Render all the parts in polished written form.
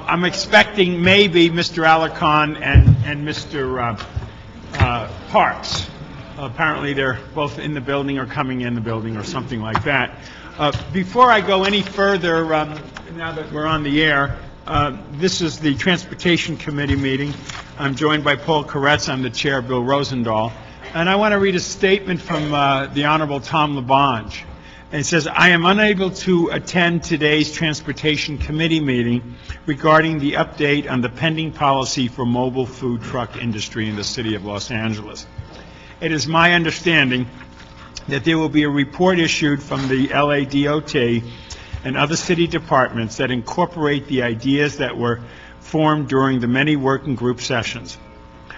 I'm expecting maybe Mr. Alarcon and Mr. Parks. Apparently, they're both in the building or coming in the building or something like that. Before I go any further, now that we're on the air, this is the Transportation Committee meeting. I'm joined by Paul Koretz. I'm the chair, Bill Rosendahl. And I want to read a statement from the Honorable Tom Labange. And it says, I am unable to attend today's Transportation Committee meeting regarding the update on the pending policy for mobile food truck industry in the city of Los Angeles. It is my understanding that there will be a report issued from the LADOT and other city departments that incorporate the ideas that were formed during the many working group sessions.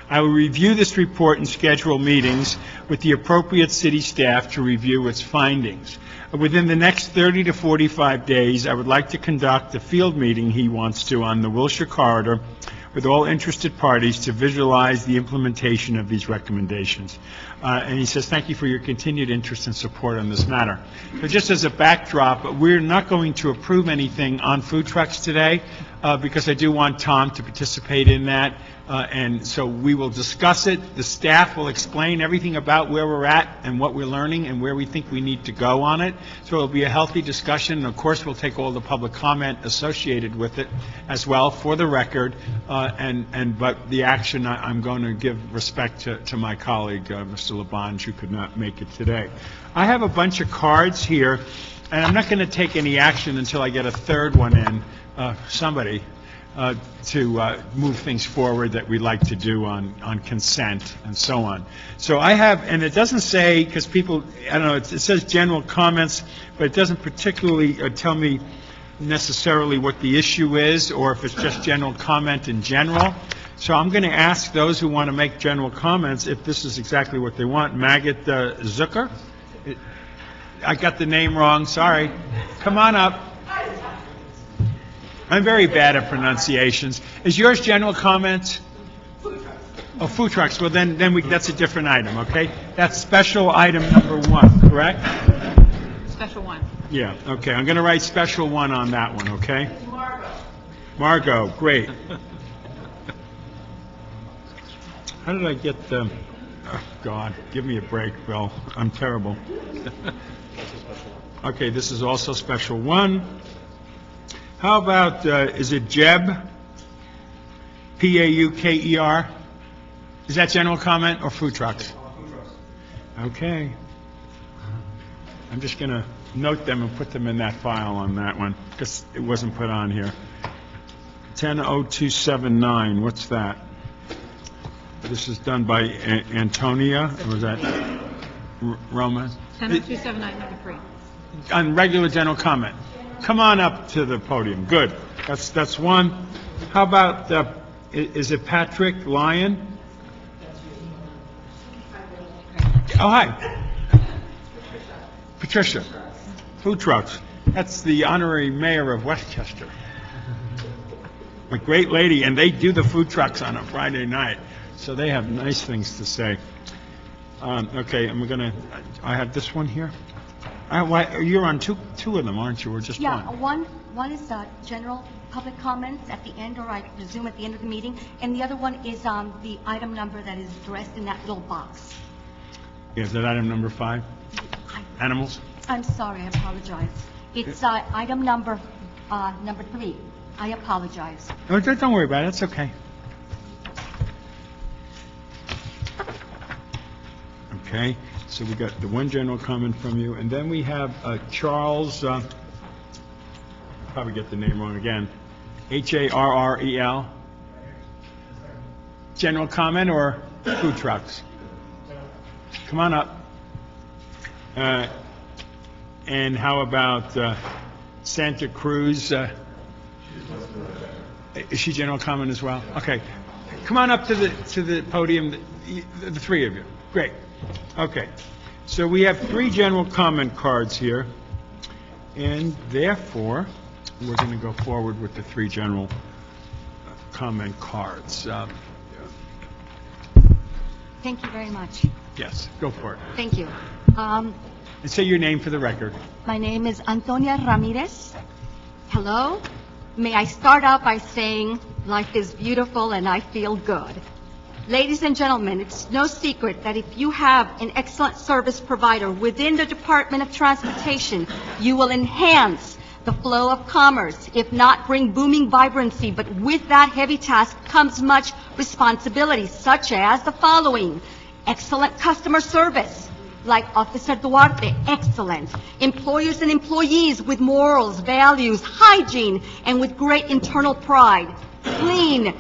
I will review this report and schedule meetings with the appropriate city staff to review its findings. Within the next 30 to 45 days, I would like to conduct a field meeting he wants to on the Wilshire corridor with all interested parties to visualize the implementation of these recommendations. And he says, thank you for your continued interest and support on this matter. So just as a backdrop, we're not going to approve anything on food trucks today because I do want Tom to participate in that. And so we will discuss it. The staff will explain everything about where we're at and what we're learning and where we think we need to go on it. So it'll be a healthy discussion. And of course, we'll take all the public comment associated with it as well for the record. But the action, I'm going to give respect to my colleague, Mr. Labange, who could not make it today. I have a bunch of cards here, and I'm not going to take any action until I get a third one in, somebody. To move things forward that we'd like to do on consent and so on. So I have, and it doesn't say, because people, I don't know, it says general comments, but it doesn't particularly tell me necessarily what the issue is or if it's just general comment in general. So I'm going to ask those who want to make general comments if this is exactly what they want. Maggot Zucker? I got the name wrong, sorry. Come on up. I'm very bad at pronunciations. Is yours general comments? Food trucks. Oh, food trucks. Well, then that's a different item, okay? That's special item number 1, correct? Special 1. Yeah, okay. I'm going to write special 1 on that one, okay? Margot, great. How did I get the... Oh, God, give me a break, Bill. I'm terrible. Okay, this is also special 1. How about, is it Jeb? P-A-U-K-E-R? Is that general comment or food trucks? Okay. I'm just going to note them and put them in that file on that one, because it wasn't put on here. 100279, what's that? This is done by Antonia, or was that Roma? 100279, number 3. On regular general comment. Come on up to the podium. Good. That's 1. How about, is it Patrick Lyon? Oh, hi. Patricia. Food trucks. That's the honorary mayor of Westchester. A great lady, and they do the food trucks on a Friday night, so they have nice things to say. Okay, I have this one here. You're on two of them, aren't you, or just one? One is general public comments at the end, or I presume at the end of the meeting, and the other one is the item number that is addressed in that little box. Yeah, is that item number 5? Animals? I'm sorry, I apologize. It's item number 3. I apologize. No, don't worry about it. It's okay. Okay. So we got the 1 general comment from you, and then we have Charles, probably get the name wrong again, Harrel. General comment or food trucks? Come on up. And how about Santa Cruz? Is she general comment as well? Okay. Come on up to the podium, the 3 of you. Great. Okay, so we have 3 general comment cards here, and therefore, we're going to go forward with the 3 general comment cards. Thank you very much. Yes, go for it. Thank you. And say your name for the record. My name is Antonia Ramirez. Hello. May I start out by saying life is beautiful and I feel good. Ladies and gentlemen, it's no secret that if you have an excellent service provider within the Department of Transportation, you will enhance the flow of commerce, if not bring booming vibrancy. But with that heavy task comes much responsibility, such as the following: excellent customer service, like Officer Duarte, excellent. Employers and employees with morals, values, hygiene, and with great internal pride. Clean,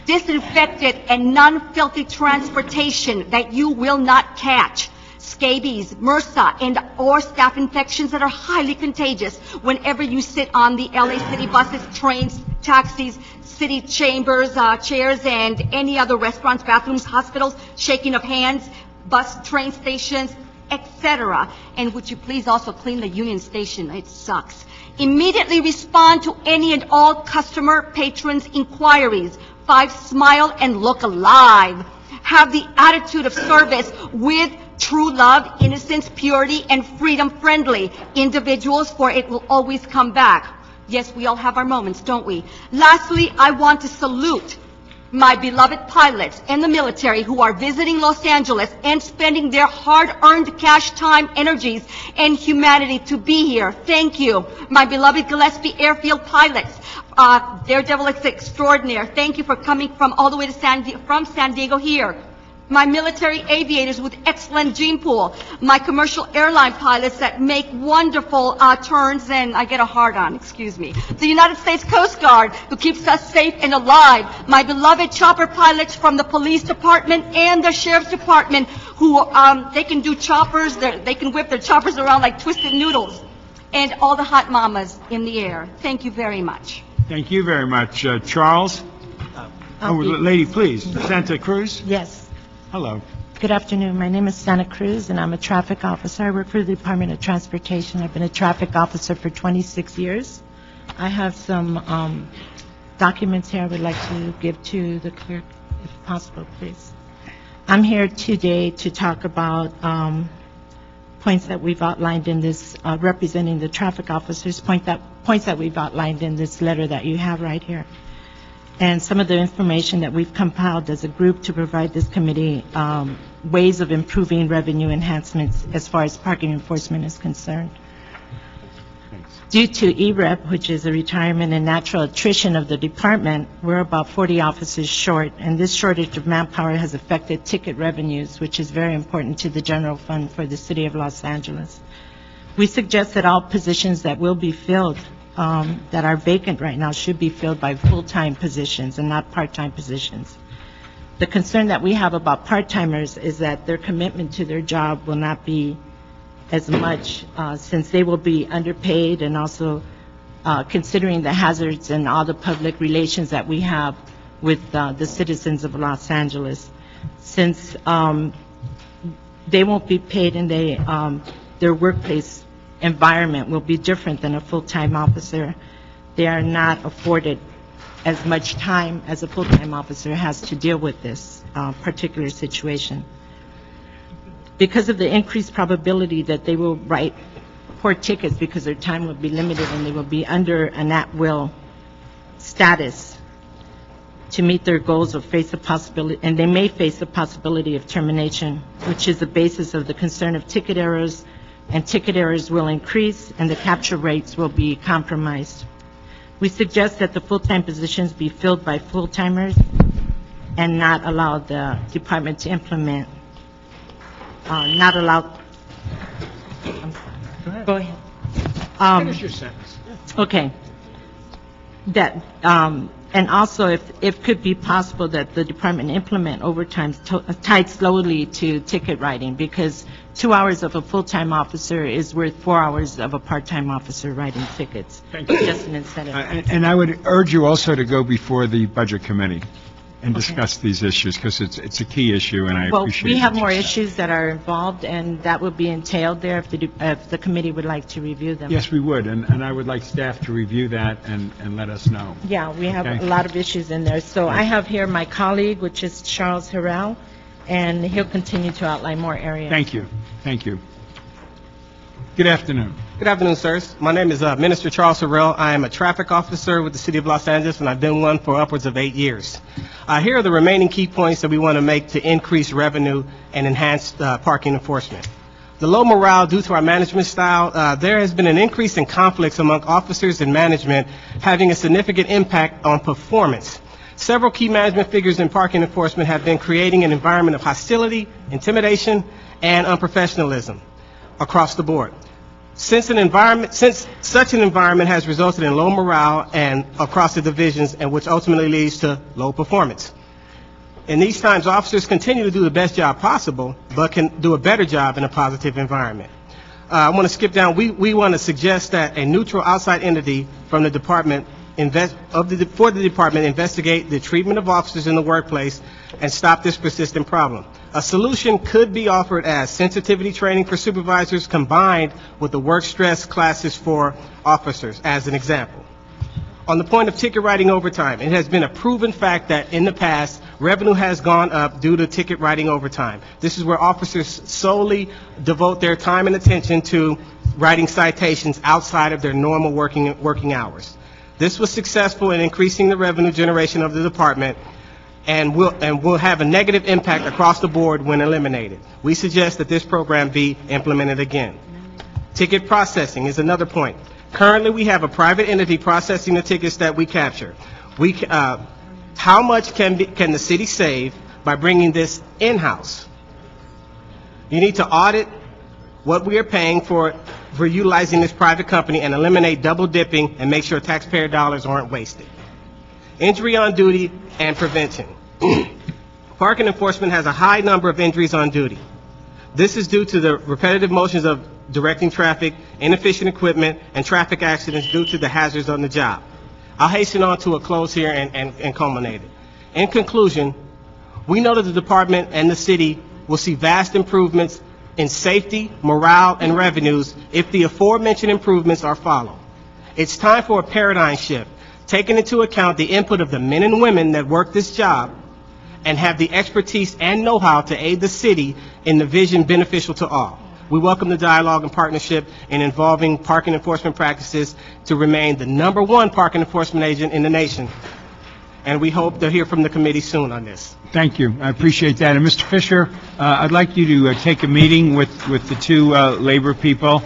disinfected, and non-filthy transportation that you will not catch. Scabies, MRSA, and or staph infections that are highly contagious whenever you sit on the LA City buses, trains, taxis, city chambers, chairs, and any other restaurants, bathrooms, hospitals, shaking of hands, bus, train stations, etc. And would you please also clean the Union Station? It sucks. Immediately respond to any and all customer patrons' inquiries. 5, smile and look alive. Have the attitude of service with true love, innocence, purity, and freedom-friendly individuals, for it will always come back. Yes, we all have our moments, don't we? Lastly, I want to salute my beloved pilots in the military who are visiting Los Angeles and spending their hard-earned cash time, energies, and humanity to be here. Thank you. My beloved Gillespie Airfield pilots, Daredevil extraordinaire. Thank you for coming from all the way to from San Diego here. My military aviators with excellent gene pool. My commercial airline pilots that make wonderful turns, and I get a hard on, excuse me. The United States Coast Guard, who keeps us safe and alive. My beloved chopper pilots from the police department and the sheriff's department, who they can do choppers, they can whip their choppers around like twisted noodles. And all the hot mamas in the air. Thank you very much. Thank you very much. Charles? Lady, please. Santa Cruz? Yes. Hello. Good afternoon. My name is Santa Cruz, and I'm a traffic officer. I work for the Department of Transportation. I've been a traffic officer for 26 years. I have some documents here I would like to give to the clerk, if possible, please. I'm here today to talk about points that we've outlined in this, representing the traffic officers, points that we've outlined in this letter that you have right here, and some of the information that we've compiled as a group to provide this committee ways of improving revenue enhancements as far as parking enforcement is concerned. Due to EREP, which is a retirement and natural attrition of the department, we're about 40 officers short, and this shortage of manpower has affected ticket revenues, which is very important to the general fund for the city of Los Angeles. We suggest that all positions that will be filled, that are vacant right now, should be filled by full-time positions and not part-time positions. The concern that we have about part-timers is that their commitment to their job will not be as much, since they will be underpaid, and also considering the hazards and all the public relations that we have with the citizens of Los Angeles. Since they won't be paid, and their workplace environment will be different than a full-time officer, they are not afforded as much time as a full-time officer has to deal with this particular situation. Because of the increased probability that they will write poor tickets because their time will be limited and they will be under an at-will status to meet their goals, or face a possibility, and they may face the possibility of termination, which is the basis of the concern of ticket errors, and ticket errors will increase and the capture rates will be compromised. We suggest that the full-time positions be filled by full-timers and not allow the department to implement not allowed. Go ahead. Finish your sentence. Okay. That, and also, if it could be possible that the department implement overtime tied slowly to ticket writing, because 2 hours of a full-time officer is worth 4 hours of a part-time officer writing tickets. Thank you. Just an incentive. And I would urge you also to go before the Budget Committee and discuss these issues, because it's a key issue, and I appreciate it. Well, we have more issues that are involved, and that would be entailed there if the committee would like to review them. Yes, we would, and I would like staff to review that and let us know. Yeah, we have Okay. a lot of issues in there. So I have here my colleague, which is Charles Harrell, and he'll continue to outline more areas. Thank you. Thank you. Good afternoon. Good afternoon, sirs. My name is Minister Charles Sorrell. I am a traffic officer with the City of Los Angeles, and I've been one for upwards of 8 years. Here are the remaining key points that we want to make to increase revenue and enhance parking enforcement. The low morale due to our management style, there has been an increase in conflicts among officers and management, having a significant impact on performance. Several key management figures in parking enforcement have been creating an environment of hostility, intimidation, and unprofessionalism across the board. Since such an environment has resulted in low morale and across the divisions, and which ultimately leads to low performance. In these times, officers continue to do the best job possible, but can do a better job in a positive environment. I want to skip down. We want to suggest that a neutral outside entity from the department for the department investigate the treatment of officers in the workplace and stop this persistent problem. A solution could be offered as sensitivity training for supervisors combined with the work stress classes for officers, as an example. On the point of ticket writing overtime, it has been a proven fact that in the past, revenue has gone up due to ticket writing overtime. This is where officers solely devote their time and attention to writing citations outside of their normal working hours. This was successful in increasing the revenue generation of the department and will have a negative impact across the board when eliminated. We suggest that this program be implemented again. Ticket processing is another point. Currently, we have a private entity processing the tickets that we capture. How much can the city save by bringing this in-house? You need to audit what we are paying for utilizing this private company and eliminate double dipping and make sure taxpayer dollars aren't wasted. Injury on duty and prevention. Parking enforcement has a high number of injuries on duty. This is due to the repetitive motions of directing traffic, inefficient equipment, and traffic accidents due to the hazards on the job. I'll hasten on to a close here and culminate it. In conclusion, we know that the department and the city will see vast improvements in safety, morale, and revenues if the aforementioned improvements are followed. It's time for a paradigm shift, taking into account the input of the men and women that work this job and have the expertise and know-how to aid the city in the vision beneficial to all. We welcome the dialogue and partnership in involving parking enforcement practices to remain the #1 parking enforcement agent in the nation. And we hope to hear from the committee soon on this. Thank you. I appreciate that. And Mr. Fisher, I'd like you to take a meeting with the two labor people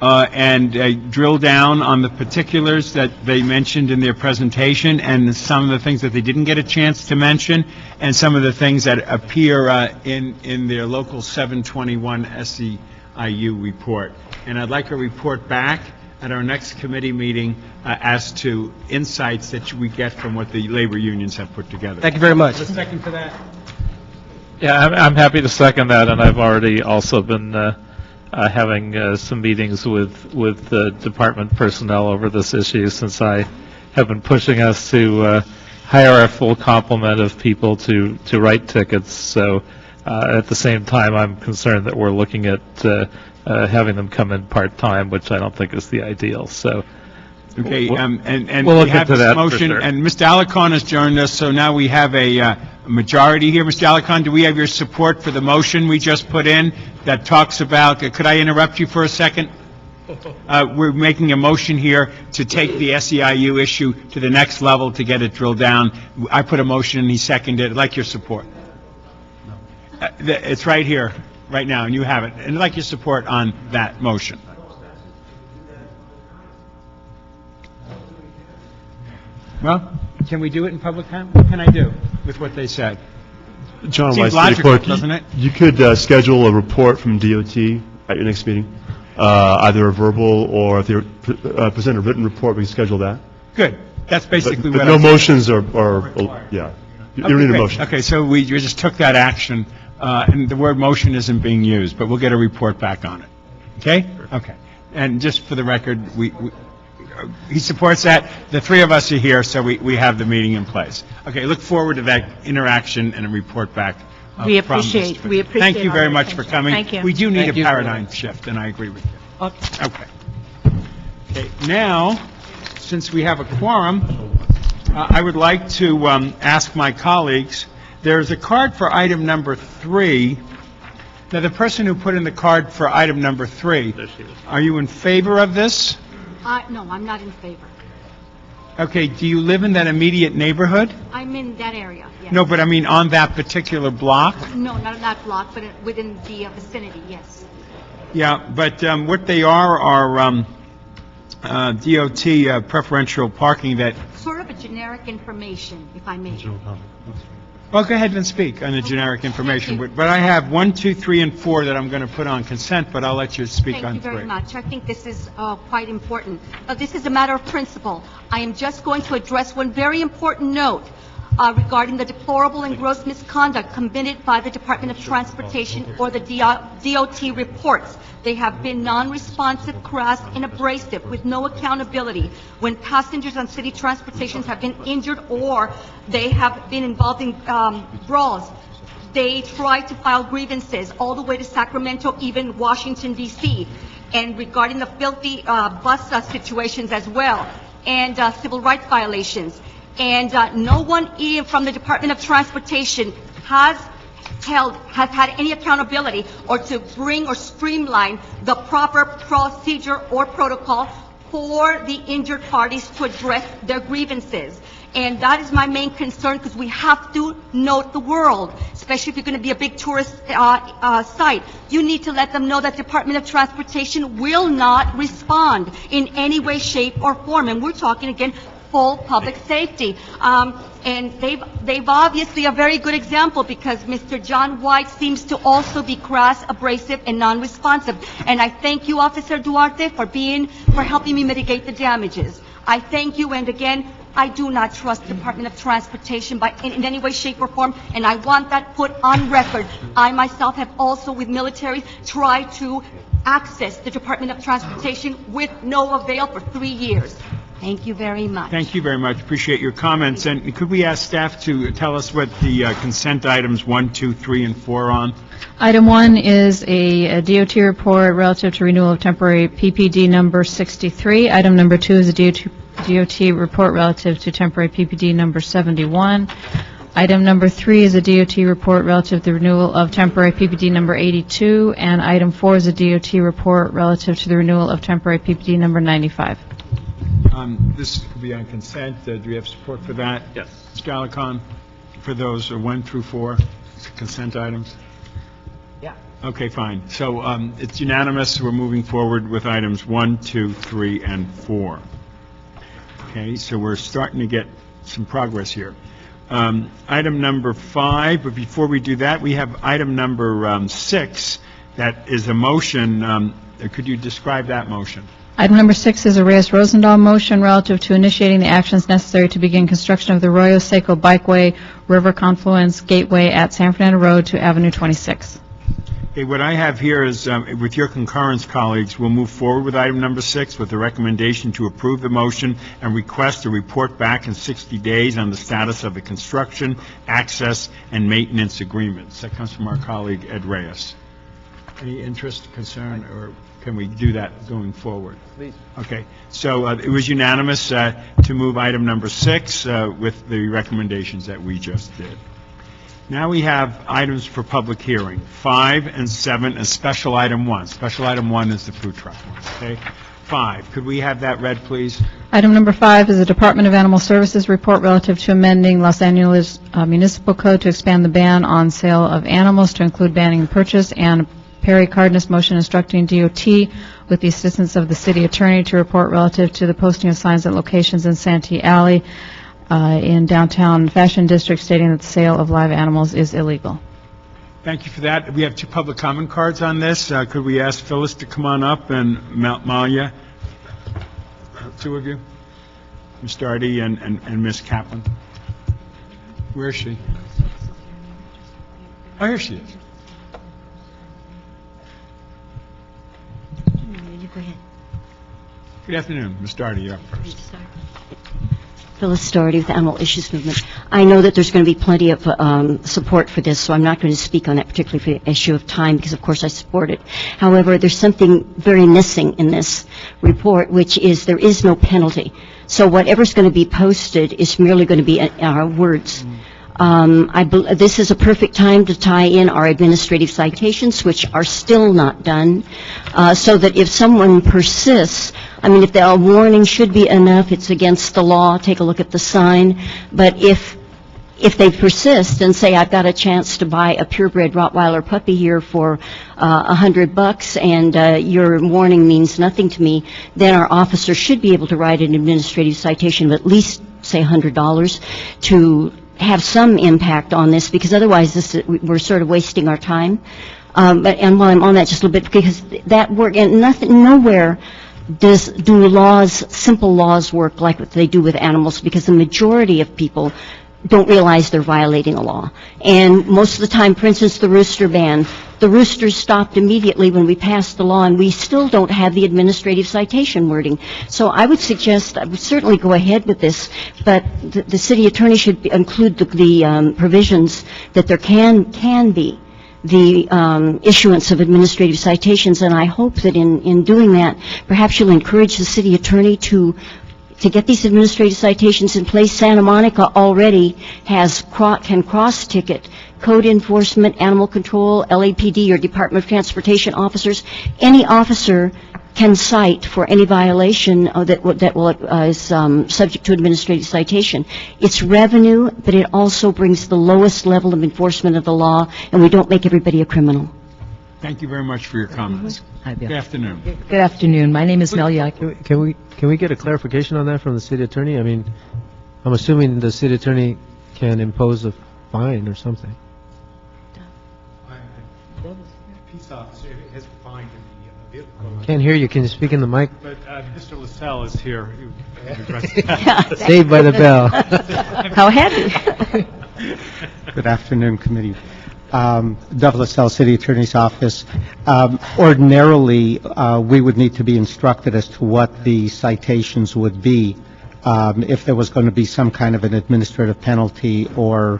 and drill down on the particulars that they mentioned in their presentation and some of the things that they didn't get a chance to mention and some of the things that appear in their local 721 SEIU report. And I'd like a report back at our next committee meeting as to insights that we get from what the labor unions have put together. Thank you very much. A second for that? Yeah, I'm happy to second that, and I've already also been having some meetings with the department personnel over this issue, since I have been pushing us to hire a full complement of people to write tickets. So at the same time, I'm concerned that we're looking at having them come in part-time, which I don't think is the ideal. So, okay, and we'll we look have into this that for motion, sure. and Mr. Alarcon has joined us, so now we have a majority here. Mr. Alarcon, do we have your support for the motion we just put in that talks about, could I interrupt you for a second? We're making a motion here to take the SEIU issue to the next level to get it drilled down. I put a motion and he seconded it. I'd like your support. It's right here, right now, and you have it. And I'd like your support on that motion. Well, can we do it in public comment? What can I do with what they said? John Seems Weiss, City logical, Clerk, doesn't it? you could schedule a report from DOT at your next meeting, either a verbal or if they present a written report, we can schedule that. Good. That's basically But what no I said. motions are, yeah. You don't need a great. motion. Okay, so we just took that action, and the word motion isn't being used, but we'll get a report back on it. Okay? Okay. And just for the record, he supports that. The three of us are here, so we have the meeting in place. Okay, look forward to that interaction and a report back. We from appreciate Mr. Fisher. Thank you all very your much for attention. coming. Thank you. We do need Thank a you very paradigm much. shift, and I agree with you. Okay. Okay. Okay, now, since we have a quorum, I would like to ask my colleagues, there's a card for item number 3 Now, the person who put in the card for item number 3, are you in favor of this? No, I'm not in favor. Okay, do you live in that immediate neighborhood? I'm in that area, yes. No, but I mean on that particular block? No, not in that block, but within the vicinity, yes. Yeah, but what they are DOT preferential parking that... Sort of a generic information, if I may. Well, go ahead and speak on the generic information. Thank you. But I have 1, 2, 3, and 4 that I'm going to put on consent, but I'll let you speak on 3. Thank you very much. I think this is quite important. This is a matter of principle. I am just going to address one very important note regarding the deplorable and gross misconduct committed by the Department of Transportation or the DOT reports. They have been non-responsive, crass, and abrasive with no accountability. When passengers on city transportations have been injured or they have been involved in brawls, they try to file grievances all the way to Sacramento, even Washington, D.C. And regarding the filthy bus situations as well, and civil rights violations. And no one from the Department of Transportation has had any accountability or to bring or streamline the proper procedure or protocol for the injured parties to address their grievances. And that is my main concern, because we have to note the world, especially if you're going to be a big tourist site. You need to let them know that Department of Transportation will not respond in any way, shape, or form. And we're talking, again, full public safety. And they've obviously a very good example, because Mr. John White seems to also be crass, abrasive, and non-responsive. And I thank you, Officer Duarte, for helping me mitigate the damages. I thank you, and again, I do not trust the Department of Transportation in any way, shape, or form, and I want that put on record. I myself have also, with military, tried to access the Department of Transportation with no avail for 3 years. Thank you very much. Thank you very much. Appreciate your comments. And could we ask staff to tell us what the consent items 1, 2, 3, and 4 are on? Item 1 is a DOT report relative to renewal of temporary PPD number 63. Item number 2 is a DOT report relative to temporary PPD number 71. Item number 3 is a DOT report relative to the renewal of temporary PPD number 82. And item 4 is a DOT report relative to the renewal of temporary PPD number 95. This could be on consent. Do we have support for that? Yes. Mr. Alarcon, for those 1 through 4 consent items? Yeah. Okay, fine. So it's unanimous. We're moving forward with items 1, 2, 3, and 4. Okay, so we're starting to get some progress here. Item number 5, but before we do that, we have item number 6. That is a motion. Could you describe that motion? Item number 6 is a Reyes-Rosendahl motion relative to initiating the actions necessary to begin construction of the Arroyo Seco Bikeway River Confluence Gateway at San Fernando Road to Avenue 26. Okay, what I have here is, with your concurrence, colleagues, we'll move forward with item number 6 with the recommendation to approve the motion and request a report back in 60 days on the status of the construction, access, and maintenance agreements. That comes from our colleague, Ed Reyes. Any interest, concern, or can we do that going forward? Please. Okay, so it was unanimous to move item number 6 with the recommendations that we just did. Now we have items for public hearing, 5 and 7, and special item 1. Special item 1 is the food truck one, okay? 5, could we have that read, please? Item number 5 is a Department of Animal Services report relative to amending Los Angeles Municipal Code to expand the ban on sale of animals to include banning the purchase, and Perry Cardenas motion instructing DOT with the assistance of the city attorney to report relative to the posting of signs at locations in Santee Alley in downtown Fashion District stating that the sale of live animals is illegal. Thank you for that. We have 2 public comment cards on this. Could we ask Phyllis to come on up, and Malia, 2 of you, Ms. Darty and Ms. Kaplan? Where is she? Oh, here she is. Go ahead. Good afternoon, Ms. Darty, you're up first. Phyllis Doherty with the Animal Issues Movement. I know that there's going to be plenty of support for this, so I'm not going to speak on that particularly for the issue of time, because of course I support it. However, there's something very missing in this report, which is there is no penalty. So whatever's going to be posted is merely going to be words. This is a perfect time to tie in our administrative citations, which are still not done, so that if someone persists, I mean, if the warning should be enough, it's against the law, take a look at the sign, but if they persist and say, I've got a chance to buy a purebred Rottweiler puppy here for $100 and your warning means nothing to me, then our officer should be able to write an administrative citation of at least, say, $100 to have some impact on this, because otherwise we're sort of wasting our time. And while I'm on that just a little bit, because that work, and nowhere do simple laws work like what they do with animals, because the majority of people don't realize they're violating a law. And most of the time, for instance, the rooster ban, the roosters stopped immediately when we passed the law, and we still don't have the administrative citation wording. So I would suggest, I would certainly go ahead with this, but the city attorney should include the provisions that there can be the issuance of administrative citations, and I hope that in doing that, perhaps you'll encourage the city attorney to get these administrative citations in place. Santa Monica already can cross-ticket code enforcement, animal control, LAPD, or Department of Transportation officers. Any officer can cite for any violation that is subject to administrative citation. It's revenue, but it also brings the lowest level of enforcement of the law, and we don't make everybody a criminal. Thank you very much for your comments. Hi, Bill. Good afternoon. Good afternoon. My name is Mel Yack. Can we get a clarification on that from the city attorney? I mean, I'm assuming the city attorney can impose a fine or something. Peace officer has fined in the vehicle. Can't hear you. Can you speak in the mic? But Mr. LaSalle is here. Saved by the bell. How happy. Good afternoon, committee. Dov LaSalle, City Attorney's Office. Ordinarily, we would need to be instructed as to what the citations would be if there was going to be some kind of an administrative penalty or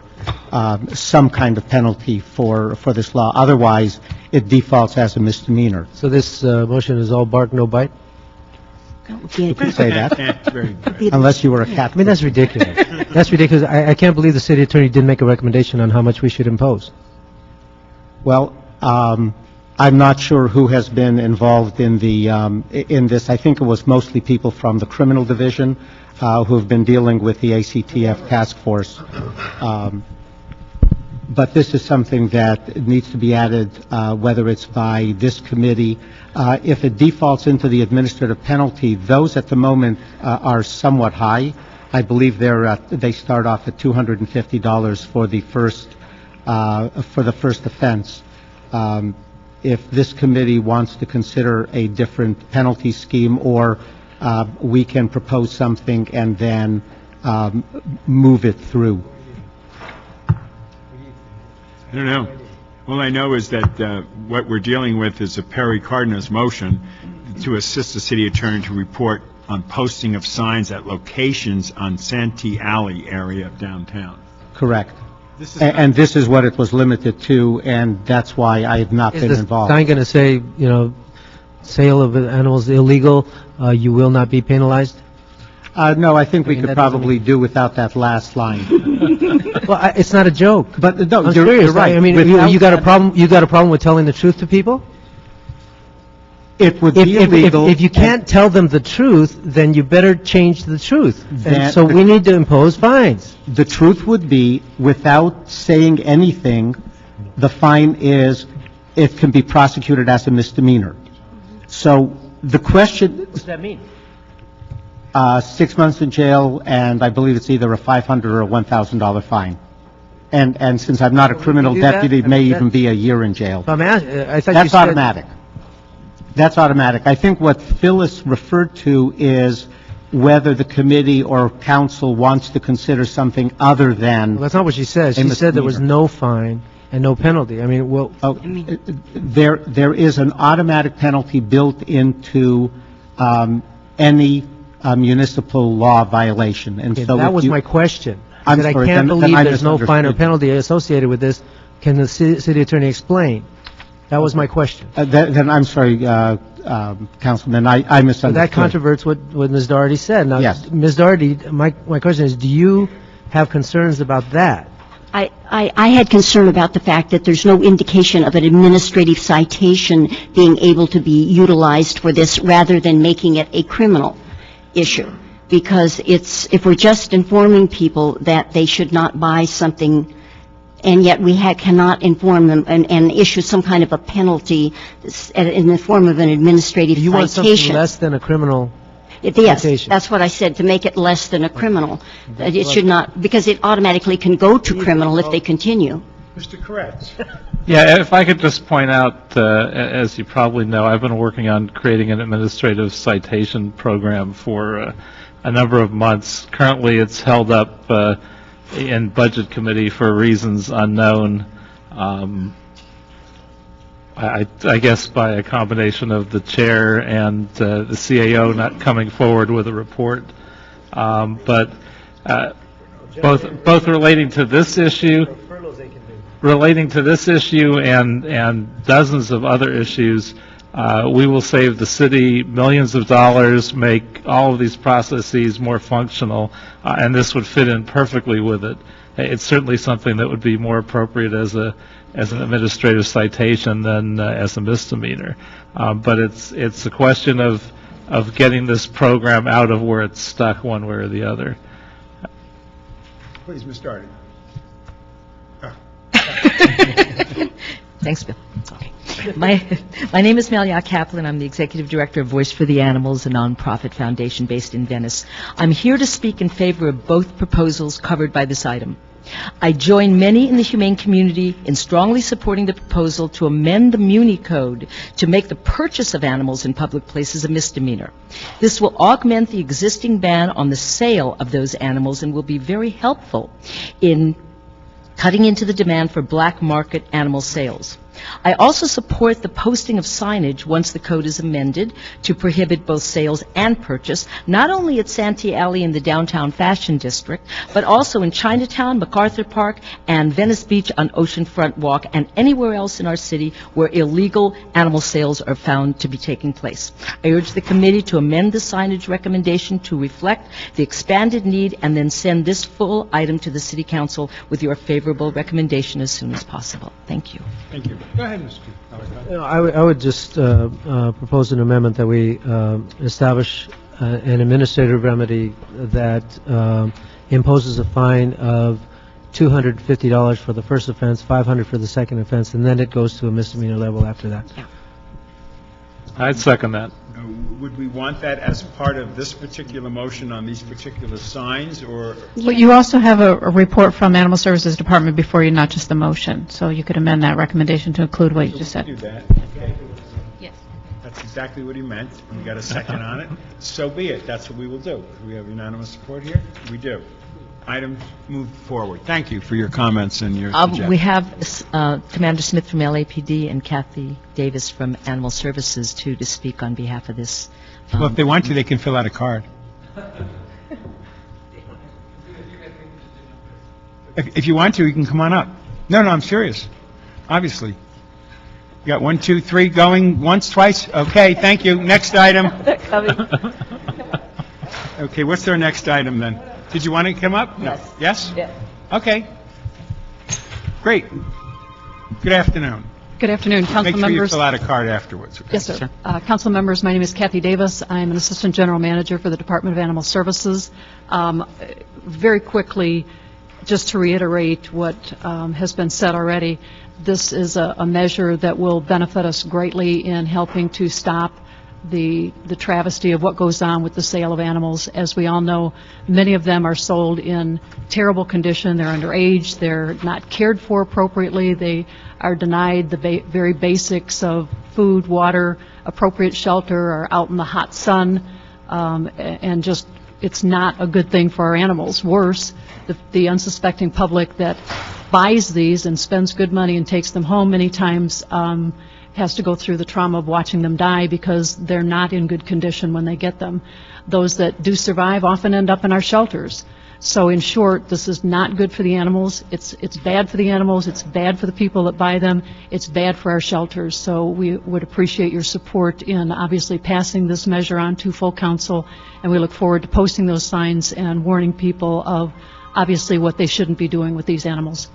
some kind of penalty for this law. Otherwise, it defaults as a misdemeanor. So this motion is all bark, no bite? You could say that, Very good. unless you were a cat. I mean, that's ridiculous. That's ridiculous. I can't believe the city attorney didn't make a recommendation on how much we should impose. Well, I'm not sure who has been involved in in this. I think it was mostly people from the criminal division who have been dealing with the ACTF task force. But this is something that needs to be added, whether it's by this committee. If it defaults into the administrative penalty, those at the moment are somewhat high. I believe they start off at $250 for the first offense. If this committee wants to consider a different penalty scheme, or we can propose something and then move it through. I don't know. All I know is that what we're dealing with is a Perry Cardenas motion to assist the city attorney to report on posting of signs at locations on Santee Alley area of downtown. Correct. And this is what it was limited to, and that's why I have not been involved. Is the sign going to say, sale of animals illegal, you will not be penalized? No, I think we could probably do without that last line. Well, it's not a joke. But no, I'm you're serious. right. I mean, you got a problem. You got a problem with telling the truth to people? It would be illegal. If you can't tell them the truth, then you better change the truth. And so we need to impose fines. The truth would be, without saying anything, the fine is, it can be prosecuted as a misdemeanor. So the question... What does that mean? 6 months in jail, and I believe it's either a $500 or a $1,000 fine. And since I'm not a criminal deputy, it may even be a year in jail. I thought That's you said... automatic. That's automatic. I think what Phyllis referred to is whether the committee or council wants to consider something other than... Well, that's not what she said. She said there was no fine and no penalty. I mean, well... There is an automatic penalty built into any municipal law violation. And Okay, so that if was you- my question. I'm That sorry, I can't then believe I there's no fine or misunderstood. penalty associated with this. Can the city attorney explain? That was my question. Then I'm sorry, Councilman, I So misunderstood. that controverts what Ms. Doherty said. Now, Yes. Ms. Doherty, my question is, do you have concerns about that? I had concern about the fact that there's no indication of an administrative citation being able to be utilized for this rather than making it a criminal issue. Because if we're just informing people that they should not buy something, and yet we cannot inform them and issue some kind of a penalty in the form of an administrative citation. You want something less than a criminal Yes, citation. that's what I said, to make it less than a criminal. It should not, because it automatically can go to criminal if they continue. Mr. Koretz? Yeah, if I could just point out, as you probably know, I've been working on creating an administrative citation program for a number of months. Currently, it's held up in Budget Committee for reasons unknown. I guess by a combination of the chair and the CAO not coming forward with a report. But both relating to this issue, and dozens of other issues, we will save the city millions of dollars, make all of these processes more functional, and this would fit in perfectly with it. It's certainly something that would be more appropriate as an administrative citation than as a misdemeanor. But it's a question of getting this program out of where it's stuck one way or the other. Please, Ms. Darty. Thanks, Bill. It's okay. My name is Melia Kaplan. I'm the Executive Director of Voice for the Animals, a nonprofit foundation based in Venice. I'm here to speak in favor of both proposals covered by this item. I join many in the humane community in strongly supporting the proposal to amend the Muni Code to make the purchase of animals in public places a misdemeanor. This will augment the existing ban on the sale of those animals and will be very helpful in cutting into the demand for black market animal sales. I also support the posting of signage once the code is amended to prohibit both sales and purchase, not only at Santee Alley in the downtown fashion district, but also in Chinatown, MacArthur Park, and Venice Beach on Oceanfront Walk, and anywhere else in our city where illegal animal sales are found to be taking place. I urge the committee to amend the signage recommendation to reflect the expanded need and then send this full item to the City Council with your favorable recommendation as soon as possible. Thank you. Thank you. Go ahead, Mr. Alacon. I would just propose an amendment that we establish an administrative remedy that imposes a fine of $250 for the first offense, $500 for the second offense, and then it goes to a misdemeanor level after that. Yeah. I'd second that. Would we want that as part of this particular motion on these particular signs, or? Well, you also have a report from Animal Services Department before you, not just the motion. So you could amend that recommendation to include what you just said. Do that. Okay. Yes. That's exactly what he meant. We got a second on it. So be it. That's what we will do. Do we have unanimous support here? We do. Items move forward. Thank you for your comments and your suggestions. We have Commander Smith from LAPD and Kathy Davis from Animal Services to speak on behalf of this. Well, if they want to, they can fill out a card. If you want to, you can come on up. No, I'm serious. Obviously. You got 1, 2, 3 going once, twice? Okay, thank you. Next item. Okay, what's our next item then? Did you want to come up? No. Yes? Yeah. Okay. Great. Good afternoon. Good afternoon, council Make sure you members. fill out a card afterwards. Okay? Yes, sir. Council members, my name is Kathy Davis. I am an Assistant General Manager for the Department of Animal Services. Very quickly, just to reiterate what has been said already, this is a measure that will benefit us greatly in helping to stop the travesty of what goes on with the sale of animals. As we all know, many of them are sold in terrible condition. They're underage. They're not cared for appropriately. They are denied the very basics of food, water, appropriate shelter, or out in the hot sun, and just it's not a good thing for our animals. Worse, the unsuspecting public that buys these and spends good money and takes them home many times has to go through the trauma of watching them die because they're not in good condition when they get them. Those that do survive often end up in our shelters. So in short, this is not good for the animals. It's bad for the animals. It's bad for the people that buy them. It's bad for our shelters. So we would appreciate your support in obviously passing this measure on to full council, and we look forward to posting those signs and warning people of obviously what they shouldn't be doing with these animals.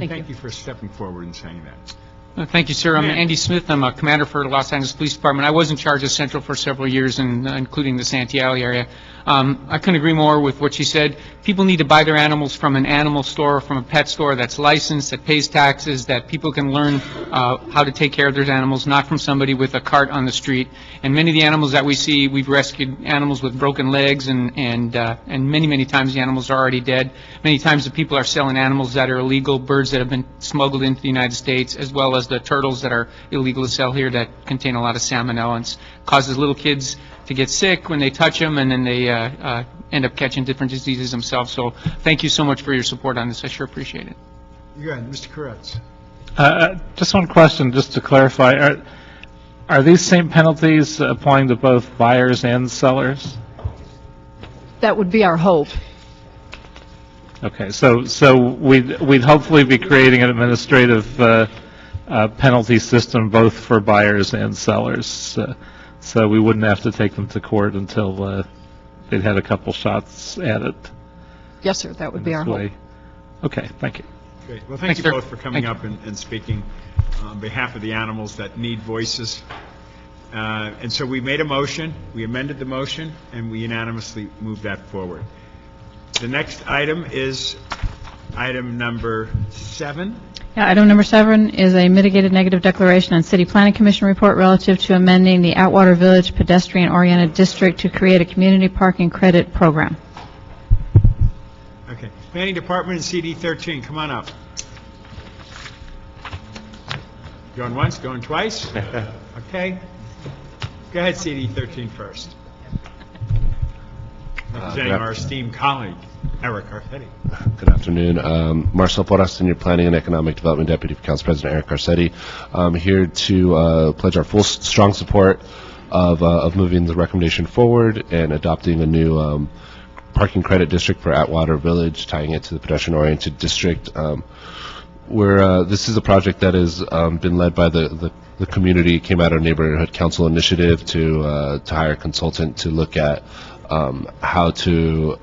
And thank you for stepping forward and saying that. Thank you, sir. I'm Yeah. Andy Smith. I'm a commander for the Los Angeles Police Department. I was in charge of Central for several years, including the Santee Alley area. I couldn't agree more with what you said. People need to buy their animals from an animal store, from a pet store that's licensed, that pays taxes, that people can learn how to take care of their animals, not from somebody with a cart on the street. And many of the animals that we see, we've rescued animals with broken legs, and many, many times the animals are already dead. Many times the people are selling animals that are illegal, birds that have been smuggled into the United States, as well as the turtles that are illegal to sell here that contain a lot of salmonella, and causes little kids to get sick when they touch them, and then they end up catching different diseases themselves. So thank you so much for your support on this. I sure appreciate it. Go ahead, Mr. Koretz. Just one question, just to clarify. Are these same penalties applying to both buyers and sellers? That would be our hope. Okay, so we'd hopefully be creating an administrative penalty system both for buyers and sellers, so we wouldn't have to take them to court until they'd had a couple shots at it. Yes, sir, that would be our hope. Okay, thank you. Great. Well, Thanks, thank you sir. both for coming Thank you. up and speaking on behalf of the animals that need voices. And so we made a motion, we amended the motion, and we unanimously moved that forward. The next item is item number 7. Yeah, item number 7 is a mitigated negative declaration on City Planning Commission report relative to amending the Atwater Village pedestrian-oriented district to create a community parking credit program. Okay. Planning Department and CD 13, come on up. Going once, going twice? Okay. Go ahead, CD 13 first. Representing our esteemed colleague, Eric Garcetti. Good afternoon. Marcel Porras, Senior Planning and Economic Development Deputy for Council President Eric Garcetti. I'm here to pledge our full, strong support of moving the recommendation forward and adopting a new parking credit district for Atwater Village, tying it to the pedestrian-oriented district. This is a project that has been led by the community. It came out of a neighborhood council initiative to hire a consultant to look at how to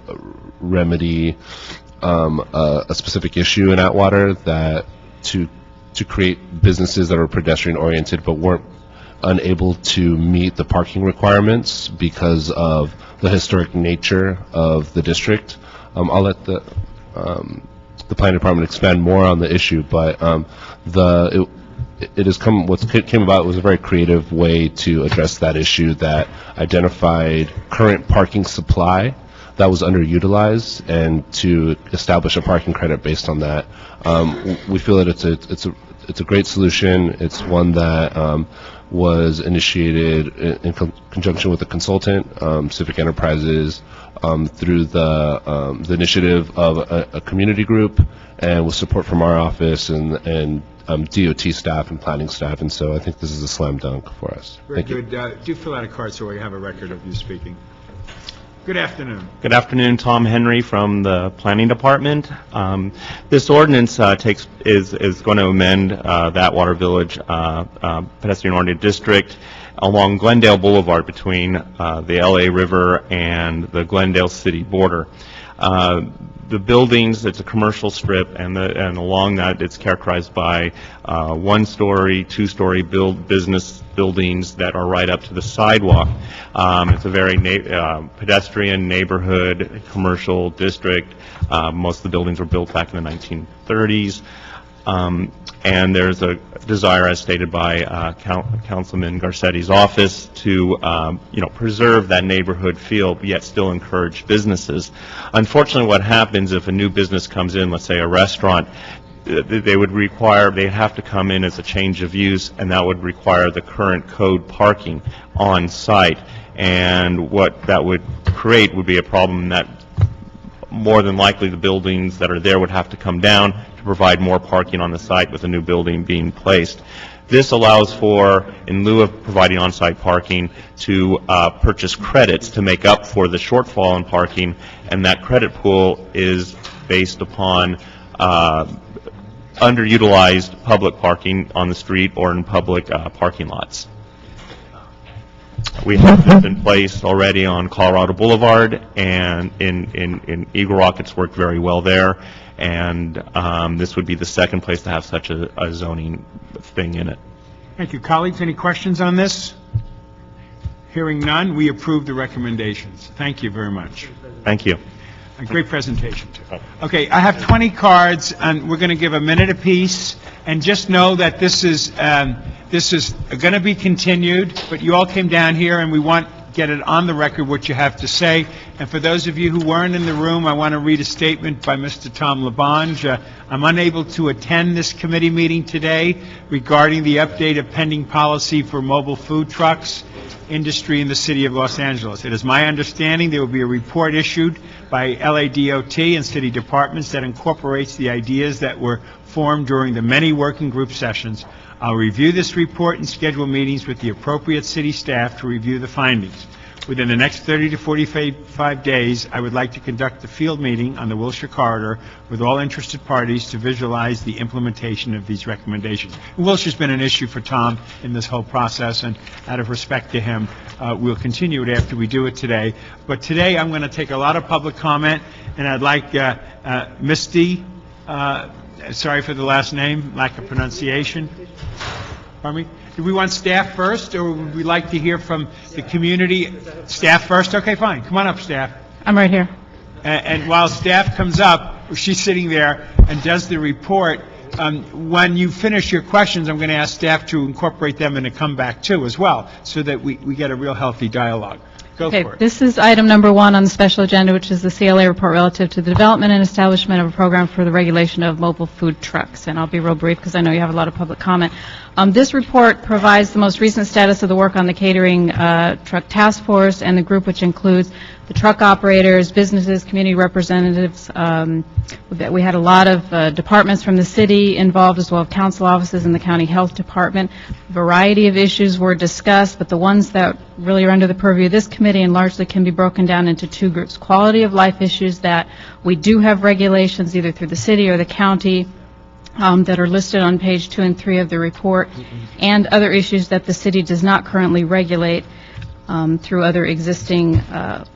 remedy a specific issue in Atwater, that to create businesses that are pedestrian oriented but weren't unable to meet the parking requirements because of the historic nature of the district. I'll let the planning department expand more on the issue, but what came about was a very creative way to address that issue that identified current parking supply that was underutilized and to establish a parking credit based on that. We feel that it's a great solution. It's one that was initiated in conjunction with a consultant, Civic Enterprises, through the initiative of a community group, and with support from our office and DOT staff and planning staff, and so I think this is a slam dunk for us. Very Thank you. good. Do fill out a card so we have a record of you speaking. Good afternoon. Good afternoon, Tom Henry from the Planning Department. This ordinance is going to amend the Atwater Village pedestrian-oriented district along Glendale Boulevard between the LA River and the Glendale City border. The buildings, it's a commercial strip, and along that it's characterized by one-story, two-story business buildings that are right up to the sidewalk. It's a very pedestrian neighborhood, commercial district. Most of the buildings were built back in the 1930s. And there's a desire, as stated by Councilman Garcetti's office, to preserve that neighborhood feel, but yet still encourage businesses. Unfortunately, what happens if a new business comes in, let's say a restaurant, they'd have to come in as a change of use, and that would require the current code parking on site. And what that would create would be a problem that more than likely the buildings that are there would have to come down to provide more parking on the site with a new building being placed. This allows for, in lieu of providing on-site parking, to purchase credits to make up for the shortfall in parking, and that credit pool is based upon underutilized public parking on the street or in public parking lots. We have this in place already on Colorado Boulevard, and in Eagle Rock, it's worked very well there, and this would be the second place to have such a zoning thing in it. Thank you. Colleagues, any questions on this? Hearing none, we approve the recommendations. Thank you very much. Thank you. A great presentation, too. Okay, I have 20 cards, and we're going to give a minute apiece, and just know that this is going to be continued, but you all came down here, and we want to get it on the record what you have to say. And for those of you who weren't in the room, I want to read a statement by Mr. Tom Labange. I'm unable to attend this committee meeting today regarding the update of pending policy for mobile food trucks industry in the city of Los Angeles. It is my understanding there will be a report issued by LADOT and city departments that incorporates the ideas that were formed during the many working group sessions. I'll review this report and schedule meetings with the appropriate city staff to review the findings. Within the next 30 to 45 days, I would like to conduct a field meeting on the Wilshire corridor with all interested parties to visualize the implementation of these recommendations. Wilshire's been an issue for Tom in this whole process, and out of respect to him, we'll continue it after we do it today. But today, I'm going to take a lot of public comment, and I'd like Misty, sorry for the last name, lack of pronunciation. Pardon me? Do we want staff first, or would we like to hear from the community? Staff first? Okay, fine. Come on up, staff. I'm right here. And while staff comes up, she's sitting there and does the report. When you finish your questions, I'm going to ask staff to incorporate them in a comeback too as well, so that we get a real healthy dialogue. Go for it. This is item number 1 on the special agenda, which is the CLA report relative to the development and establishment of a program for the regulation of mobile food trucks. And I'll be real brief because I know you have a lot of public comment. This report provides the most recent status of the work on the catering truck task force and the group, which includes the truck operators, businesses, community representatives. We had a lot of departments from the city involved, as well as council offices and the county health department. A variety of issues were discussed, but the ones that really are under the purview of this committee and largely can be broken down into 2 groups. Quality of life issues that we do have regulations either through the city or the county that are listed on page 2 and 3 of the report, and other issues that the city does not currently regulate through other existing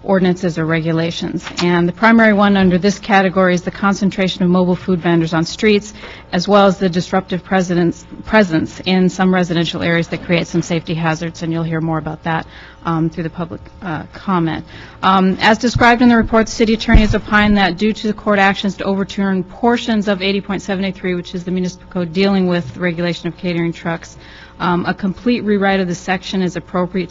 ordinances or regulations. And the primary one under this category is the concentration of mobile food vendors on streets, as well as the disruptive presence in some residential areas that create some safety hazards, and you'll hear more about that through the public comment. As described in the report, the city attorney has opined that due to the court actions to overturn portions of 80.783, which is the municipal code dealing with the regulation of catering trucks, a complete rewrite of the section is appropriate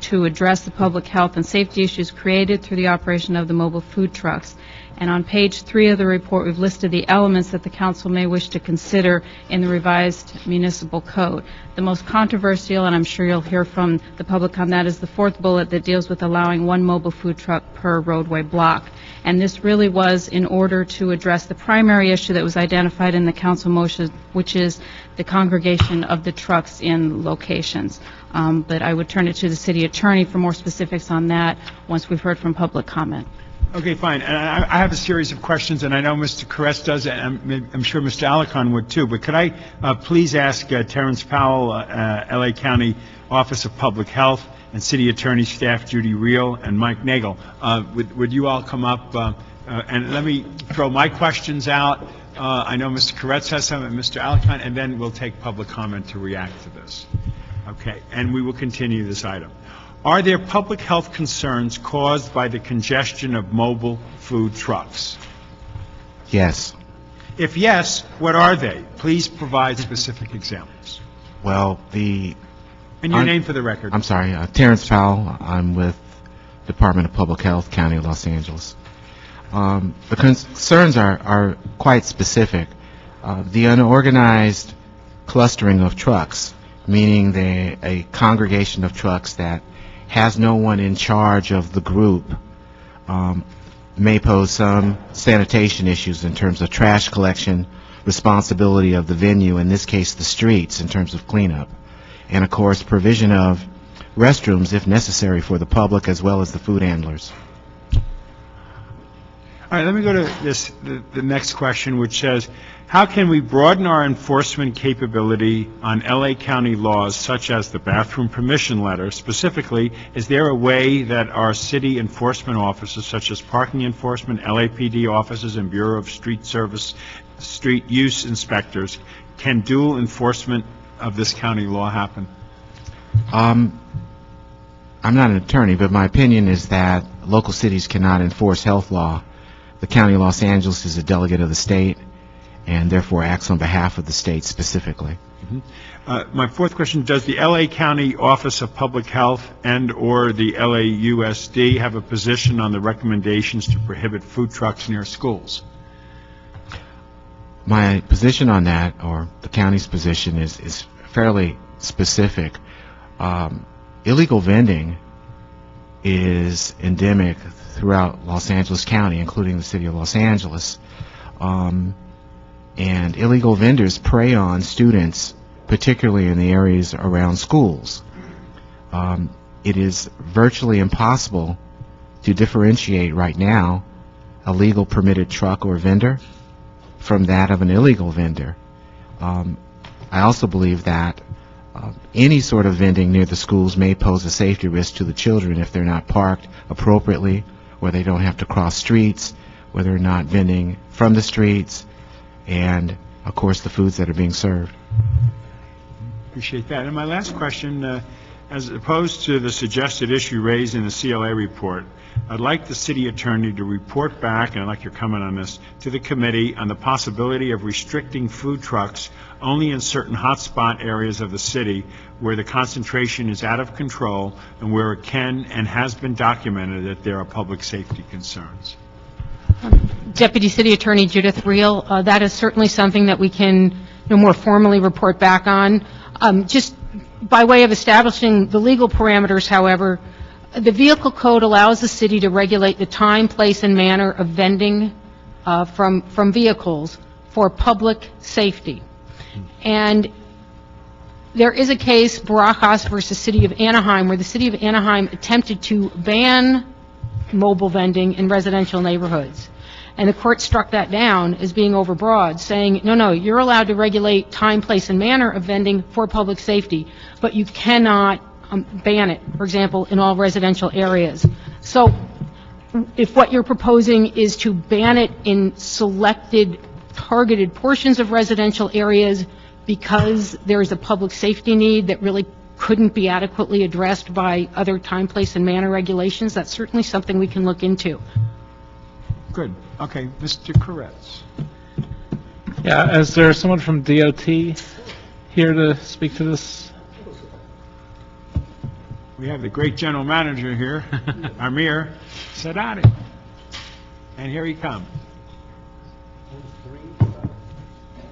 to address the public health and safety issues created through the operation of the mobile food trucks. And on page 3 of the report, we've listed the elements that the council may wish to consider in the revised municipal code. The most controversial, and I'm sure you'll hear from the public on that, is the 4th bullet that deals with allowing 1 mobile food truck per roadway block. And this really was in order to address the primary issue that was identified in the council motion, which is the congregation of the trucks in locations. But I would turn it to the city attorney for more specifics on that once we've heard from public comment. Okay, fine. And I have a series of questions, and I know Mr. Caress does, and I'm sure Mr. Alarcon would too. But could I please ask Terrence Powell, L.A. County Office of Public Health, and City Attorney Staff Judy Reel and Mike Nagel, would you all come up and let me throw my questions out. I know Mr. Caress has some, and Mr. Alarcon, and then we'll take public comment to react to this. Okay, and we will continue this item. Are there public health concerns caused by the congestion of mobile food trucks? Yes. If yes, what are they? Please provide specific examples. Well, And your name for the record. I'm sorry, Terrence Powell. I'm with Department of Public Health, County of Los Angeles. The concerns are quite specific. The unorganized clustering of trucks, meaning a congregation of trucks that has no one in charge of the group, may pose some sanitation issues in terms of trash collection, responsibility of the venue, in this case the streets, in terms of cleanup, and of course provision of restrooms if necessary for the public as well as the food handlers. All right, let me go to the next question, which says, How can we broaden our enforcement capability on LA County laws such as the bathroom permission letter? Specifically, is there a way that our city enforcement officers, such as parking enforcement, LAPD officers, and Bureau of Street Service, street use inspectors, can dual enforcement of this county law happen? I'm not an attorney, but my opinion is that local cities cannot enforce health law. The County of Los Angeles is a delegate of the state and therefore acts on behalf of the state specifically. My fourth question, does the LA County Office of Public Health and/or the LAUSD have a position on the recommendations to prohibit food trucks near schools? My position on that, or the county's position, is fairly specific. Illegal vending is endemic throughout Los Angeles County, including the city of Los Angeles. And illegal vendors prey on students, particularly in the areas around schools. It is virtually impossible to differentiate right now a legal permitted truck or vendor from that of an illegal vendor. I also believe that any sort of vending near the schools may pose a safety risk to the children if they're not parked appropriately, or they don't have to cross streets, where they're not vending from the streets, and, of course, the foods that are being served. Appreciate that. And my last question, as opposed to the suggested issue raised in the CLA report, I'd like the city attorney to report back, and I'd like your comment on this, to the committee on the possibility of restricting food trucks only in certain hotspot areas of the city where the concentration is out of control and where it can and has been documented that there are public safety concerns. Deputy City Attorney Judith Reel, that is certainly something that we can more formally report back on. Just by way of establishing the legal parameters, however, the vehicle code allows the city to regulate the time, place, and manner of vending from vehicles for public safety. And there is a case, Barajas versus City of Anaheim, where the City of Anaheim attempted to ban mobile vending in residential neighborhoods. And the court struck that down as being overbroad, saying, no, you're allowed to regulate time, place, and manner of vending for public safety, but you cannot ban it, for example, in all residential areas. So if what you're proposing is to ban it in selected, targeted portions of residential areas because there is a public safety need that really couldn't be adequately addressed by other time, place, and manner regulations, that's certainly something we can look into. Good. Okay, Mr. Koretz. Yeah, is there someone from DOT here to speak to this? We have the great general manager here, Amir Sadati. And here he comes.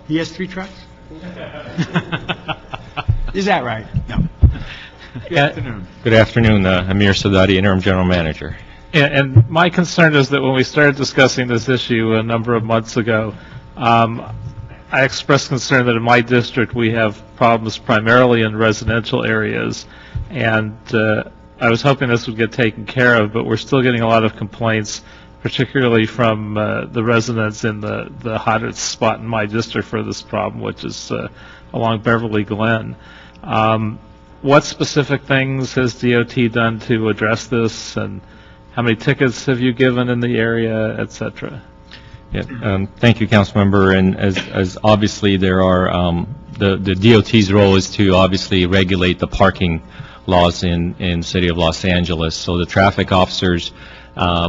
He has 3 trucks? Is that right? No. Good afternoon. Good afternoon, Amir Sadati, Interim General Manager. And my concern is that when we started discussing this issue a number of months ago, I expressed concern that in my district we have problems primarily in residential areas, and I was hoping this would get taken care of, but we're still getting a lot of complaints, particularly from the residents in the hottest spot in my district for this problem, which is along Beverly Glen. What specific things has DOT done to address this, and how many tickets have you given in the area, et cetera? Yeah, thank you, Councilmember. And as obviously there are, the DOT's role is to obviously regulate the parking laws in City of Los Angeles. So the traffic officers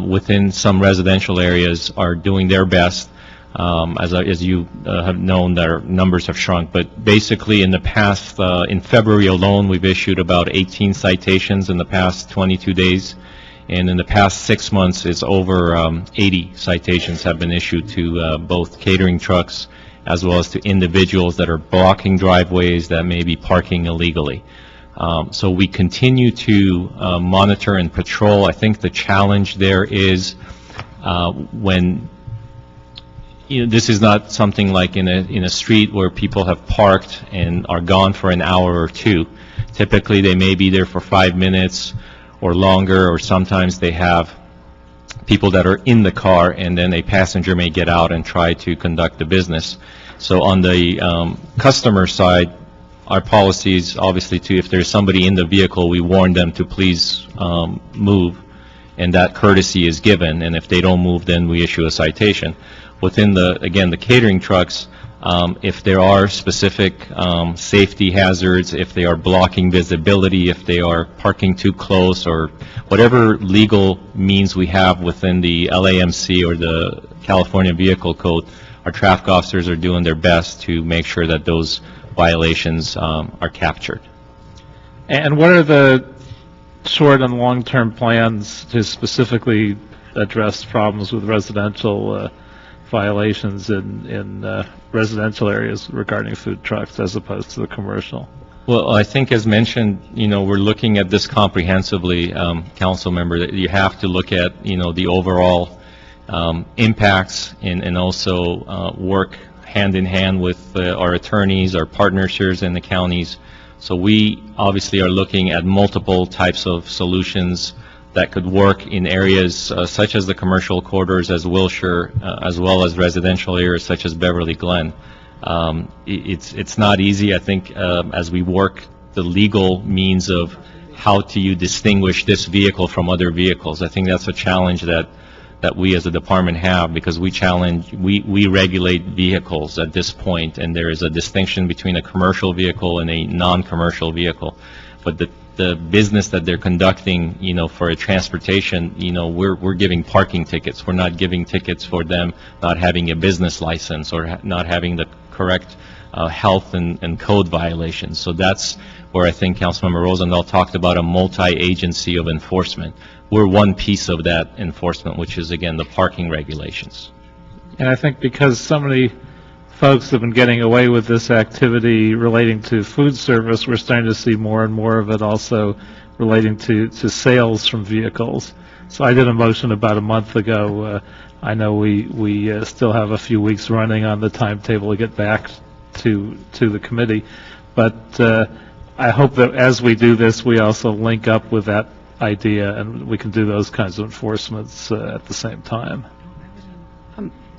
within some residential areas are doing their best. As you have known, their numbers have shrunk. But basically, in the past, in February alone, we've issued about 18 citations in the past 22 days. And in the past 6 months, it's over 80 citations have been issued to both catering trucks as well as to individuals that are blocking driveways that may be parking illegally. So we continue to monitor and patrol. I think the challenge there is when this is not something like in a street where people have parked and are gone for an hour or two. Typically, they may be there for 5 minutes or longer, or sometimes they have people that are in the car and then a passenger may get out and try to conduct the business. So on the customer side, our policy is obviously to, if there's somebody in the vehicle, we warn them to please move, and that courtesy is given, and if they don't move, then we issue a citation. Within the, again, the catering trucks, if there are specific safety hazards, if they are blocking visibility, if they are parking too close, or whatever legal means we have within the LAMC or the California Vehicle Code, our traffic officers are doing their best to make sure that those violations are captured. And what are the short and long-term plans to specifically address problems with residential violations in residential areas regarding food trucks as opposed to the commercial? Well, I think as mentioned, we're looking at this comprehensively, council member, that you have to look at, the overall impacts and also work hand in hand with our attorneys, our partners in the counties. So we obviously are looking at multiple types of solutions that could work in areas such as the commercial corridors as Wilshire, as well as residential areas such as Beverly Glen. It's not easy, I think, as we work the legal means of how do you distinguish this vehicle from other vehicles. I think that's a challenge that we as a department have, because we regulate vehicles at this point, and there is a distinction between a commercial vehicle and a non-commercial vehicle. But the business that they're conducting, for a transportation, we're giving parking tickets. We're not giving tickets for them not having a business license or not having the correct health and code violations. So that's where I think Councilmember Rosendahl talked about a multi-agency of enforcement. We're one piece of that enforcement, which is, again, the parking regulations. And I think because so many folks have been getting away with this activity relating to food service, we're starting to see more and more of it also relating to sales from vehicles. So I did a motion about a month ago. I know we still have a few weeks running on the timetable to get back to the committee, but I hope that as we do this, we also link up with that idea and we can do those kinds of enforcements at the same time.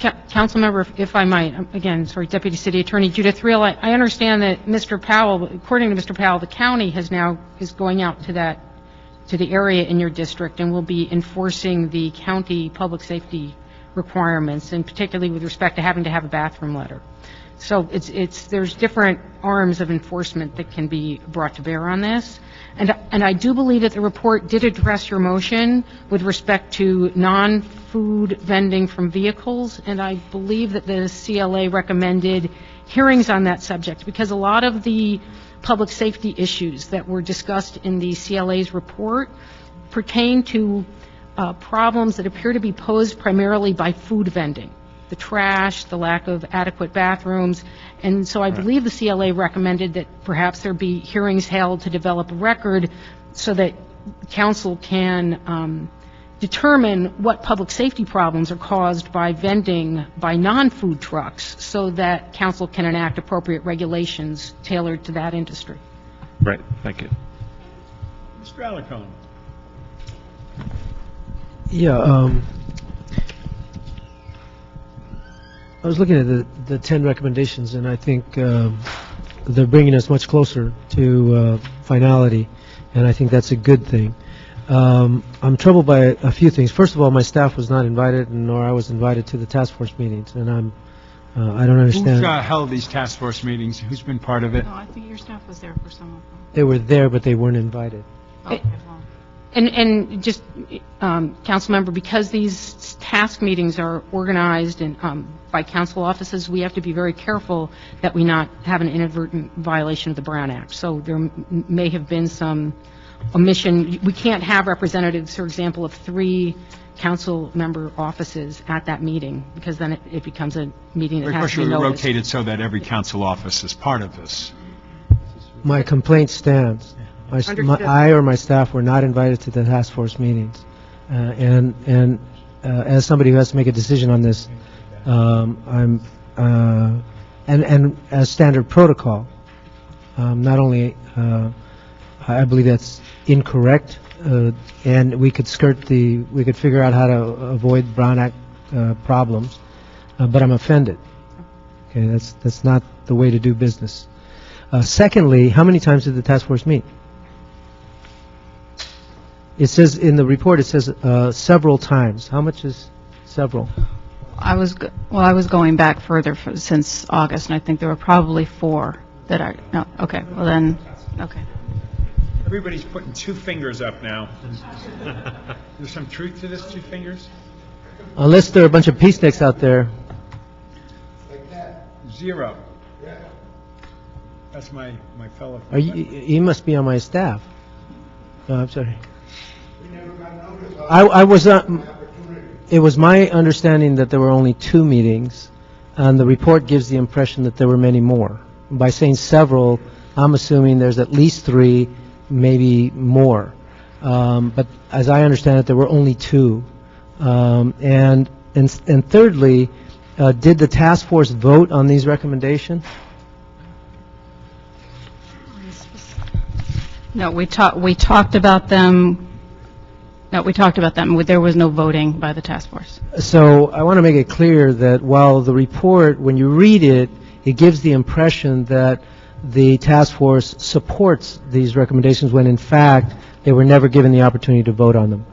Councilmember, if I might, again, sorry, Deputy City Attorney Judith Reel, I understand that Mr. Powell, according to Mr. Powell, the county is going out to the area in your district and will be enforcing the county public safety requirements, and particularly with respect to having to have a bathroom letter. So there's different arms of enforcement that can be brought to bear on this. And I do believe that the report did address your motion with respect to non-food vending from vehicles, and I believe that the CLA recommended hearings on that subject, because a lot of the public safety issues that were discussed in the CLA's report pertain to problems that appear to be posed primarily by food vending, the trash, the lack of adequate bathrooms. And so I believe the CLA recommended that perhaps there be hearings held to develop a record so that council can determine what public safety problems are caused by vending by non-food trucks, so that council can enact appropriate regulations tailored to that industry. Right. Thank you. Mr. Alarcon. Yeah. I was looking at the 10 recommendations, and I think they're bringing us much closer to finality, and I think that's a good thing. I'm troubled by a few things. First of all, my staff was not invited, nor I was invited to the task force meetings, and I don't understand. Who's held these task force meetings? Who's been part of it? No, I think your staff was there for some of them. They were there, but they weren't invited. Okay, well. And just, council member, because these task meetings are organized and by council offices, we have to be very careful that we not have an inadvertent violation of the Brown Act. So there may have been some omission. We can't have representatives, for example, of 3 council member offices at that meeting, because then it becomes a meeting that has to be noticed. Rotated so that every council office is part of this. My complaint stands. I or my staff were not invited to the task force meetings, and as somebody who has to make a decision on this, I'm and as standard protocol, not only I believe that's incorrect, and we could figure out how to avoid Brown Act problems, but I'm offended. Okay, that's not the way to do business. Secondly, how many times did the task force meet? It says, in the report, it says several times. How much is several? I was going back further since August, and I think there were probably 4 that are, no, okay, well then, okay. Everybody's putting 2 fingers up now. There's some truth to this 2 fingers? Unless there are a bunch of peaceniks out there. 0. That's my fellow. You must be on my staff. No, I'm sorry. I was it was my understanding that there were only 2 meetings, and the report gives the impression that there were many more. By saying several, I'm assuming there's at least 3, maybe more. But as I understand it, there were only 2. And thirdly, did the task force vote on these recommendations? No, we talked about them. No, we talked about them. There was no voting by the task force. So I want to make it clear that while the report, when you read it, it gives the impression that the task force supports these recommendations when, in fact, they were never given the opportunity to vote on them.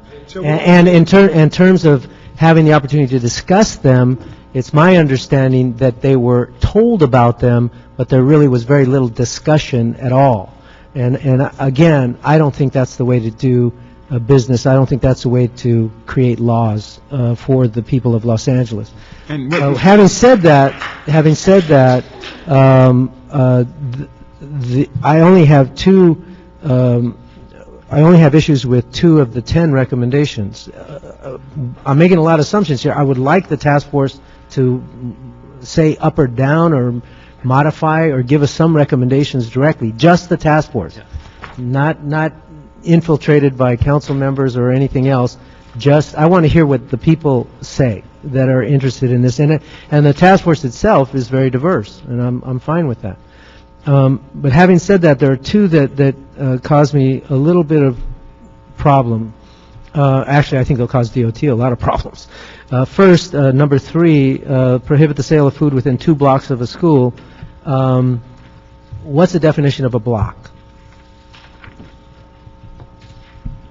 And in terms of having the opportunity to discuss them, it's my understanding that they were told about them, but there really was very little discussion at all. And again, I don't think that's the way to do business. I don't think that's the way to create laws for the people of Los Angeles. And having said that, I only have 2. I only have issues with 2 of the 10 recommendations. I'm making a lot of assumptions here. I would like the task force to say up or down or modify or give us some recommendations directly, just the task force, not infiltrated by council members or anything else. Just, I want to hear what the people say that are interested in this. And the task force itself is very diverse, and I'm fine with that. But having said that, there are 2 that cause me a little bit of problem. Actually, I think they'll cause DOT a lot of problems. First, number 3, prohibit the sale of food within 2 blocks of a school. What's the definition of a block?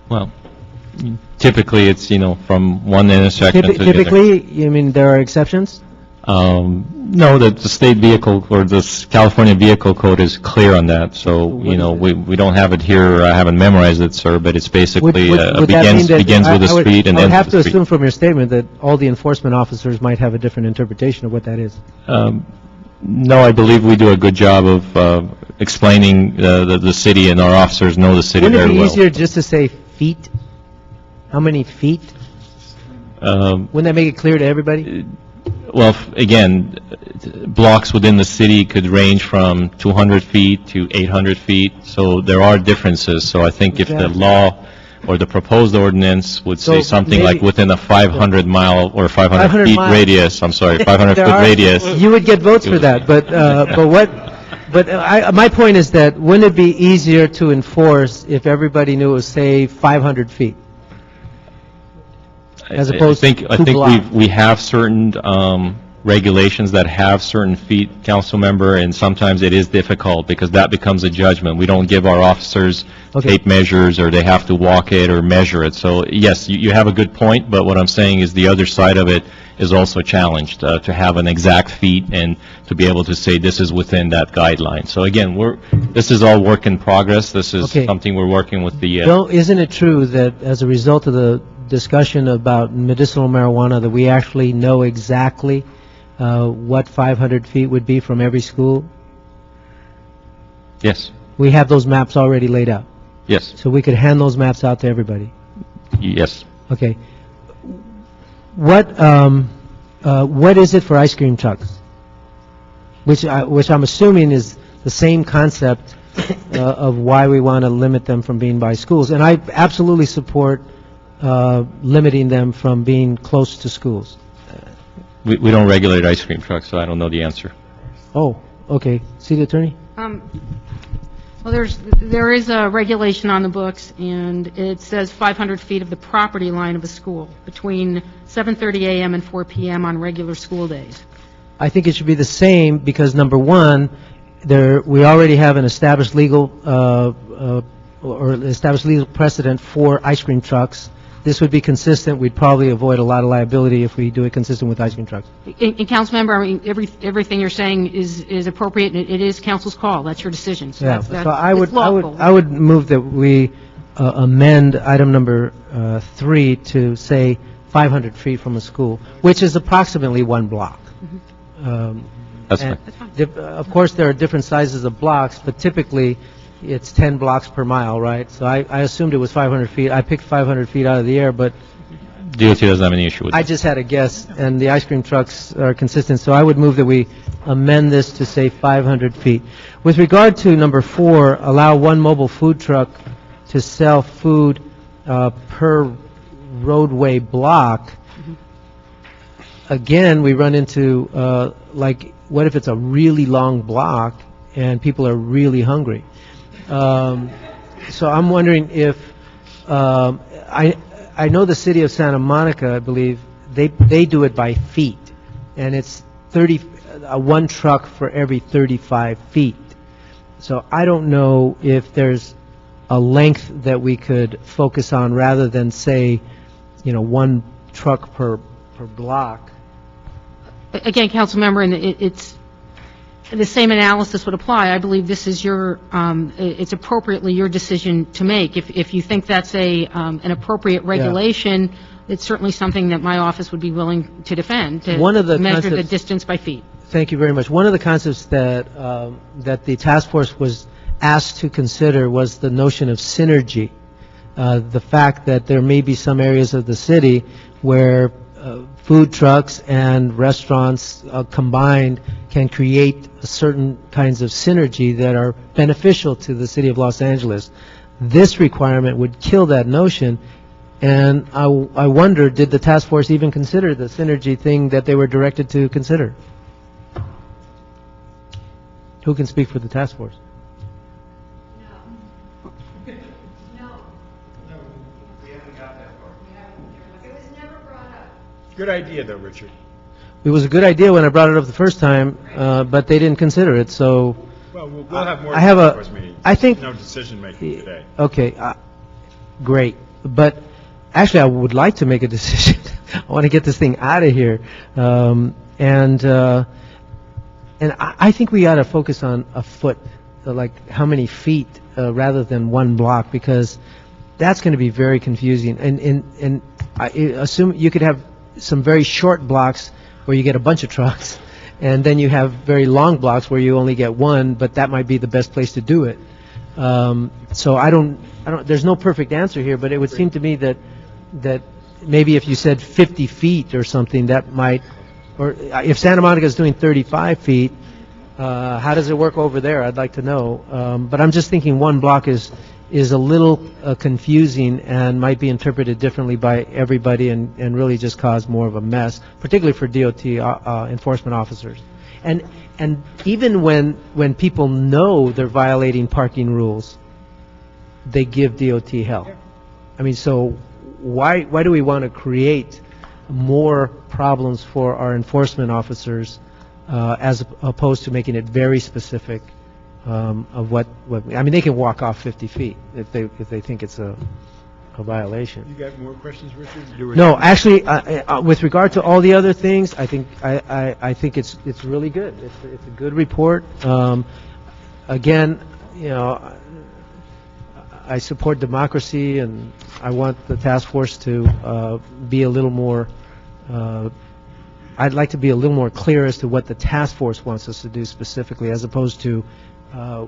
Well, typically it's, from one intersection to the other. Typically, you mean there are exceptions? No, the state vehicle or the California Vehicle Code is clear on that. So, we don't have it here. I haven't memorized it, sir, but it's basically begins with a street and ends with a street. I would have to assume from your statement that all the enforcement officers might have a different interpretation of what that is. No, I believe we do a good job of explaining the city, and our officers know the city very well. Wouldn't it be easier just to say feet? How many feet? Wouldn't that make it clear to everybody? Well, again, blocks within the city could range from 200 feet to 800 feet, so there are differences. So I think if the law or the proposed ordinance would say something like within a 500-mile or 500-feet radius, 500-foot radius. You would get votes for that, but my point is that wouldn't it be easier to enforce if everybody knew it was, say, 500 feet? As opposed to 2 blocks. I think we have certain regulations that have certain feet, council member, and sometimes it is difficult because that becomes a judgment. We don't give our officers tape measures, or they have to walk it or measure it. So yes, you have a good point, but what I'm saying is the other side of it is also challenged, to have an exact feet and to be able to say this is within that guideline. So again, this is all work in progress. This is something we're working with the... Isn't it true that as a result of the discussion about medicinal marijuana that we actually know exactly what 500 feet would be from every school? Yes. We have those maps already laid out? Yes. So we could hand those maps out to everybody? Yes. Okay. What is it for ice cream trucks? Which I'm assuming is the same concept of why we want to limit them from being by schools. And I absolutely support limiting them from being close to schools. We don't regulate ice cream trucks, so I don't know the answer. Oh, okay. City Attorney? Well, there is a regulation on the books, and it says 500 feet of the property line of a school between 7:30 a.m. and 4 p.m. on regular school days. I think it should be the same because, number one, we already have an established legal precedent for ice cream trucks. This would be consistent. We'd probably avoid a lot of liability if we do it consistent with ice cream trucks. And Councilmember, I mean, everything you're saying is appropriate, and it is council's call. That's your decision. So Yeah, that's so I it's lawful. would move that we amend item number 3 to say 500 feet from a school, which is approximately one block. That's And fine. Of course, there are different sizes of blocks, but typically it's 10 blocks per mile, right? So I assumed it was 500 feet. I picked 500 feet out of the air, but DOT doesn't have any issue with I that. just had a guess, and the ice cream trucks are consistent, so I would move that we amend this to say 500 feet. With regard to number 4, allow one mobile food truck to sell food per roadway block. Again, we run into, what if it's a really long block and people are really hungry? So I'm wondering if, I know the city of Santa Monica, I believe, they do it by feet, and it's 1 truck for every 35 feet. So I don't know if there's a length that we could focus on rather than say, 1 truck per block. Again, Councilmember, and it's the same analysis would apply. I believe this is it's appropriately your decision to make. If you think that's an appropriate regulation, it's certainly something that my office would be willing to defend, to measure the distance by feet. Thank you very much. One of the concepts that the task force was asked to consider was the notion of synergy. The fact that there may be some areas of the city where food trucks and restaurants combined can create certain kinds of synergy that are beneficial to the city of Los Angeles. This requirement would kill that notion, and I wonder, did the task force even consider the synergy thing that they were directed to consider? Who can speak for the task force? Good idea, though, Richard. It was a good idea when I brought it up the first time, but they didn't consider it, so... Well, we'll have more I have task force meetings. I think... No decision-making today. Okay, great. But actually, I would like to make a decision. I want to get this thing out of here. And I think we ought to focus on a foot, like how many feet, rather than 1 block, because that's going to be very confusing. And I assume you could have some very short blocks where you get a bunch of trucks, and then you have very long blocks where you only get 1, but that might be the best place to do it. So I don't, there's no perfect answer here, but it would seem to me that maybe if you said 50 feet or something, that might, or if Santa Monica is doing 35 feet, how does it work over there? I'd like to know. But I'm just thinking 1 block is a little confusing and might be interpreted differently by everybody and really just cause more of a mess, particularly for DOT enforcement officers. And even when people know they're violating parking rules, they give DOT help. I mean, so why do we want to create more problems for our enforcement officers as opposed to making it very specific of what I mean? They can walk off 50 feet if they think it's a violation. You got more questions, Richard? No, actually, with regard to all the other things, I think it's really good. It's a good report. Again, I support democracy, and I want the task force to be a little more. I'd like to be a little more clear as to what the task force wants us to do specifically, as opposed to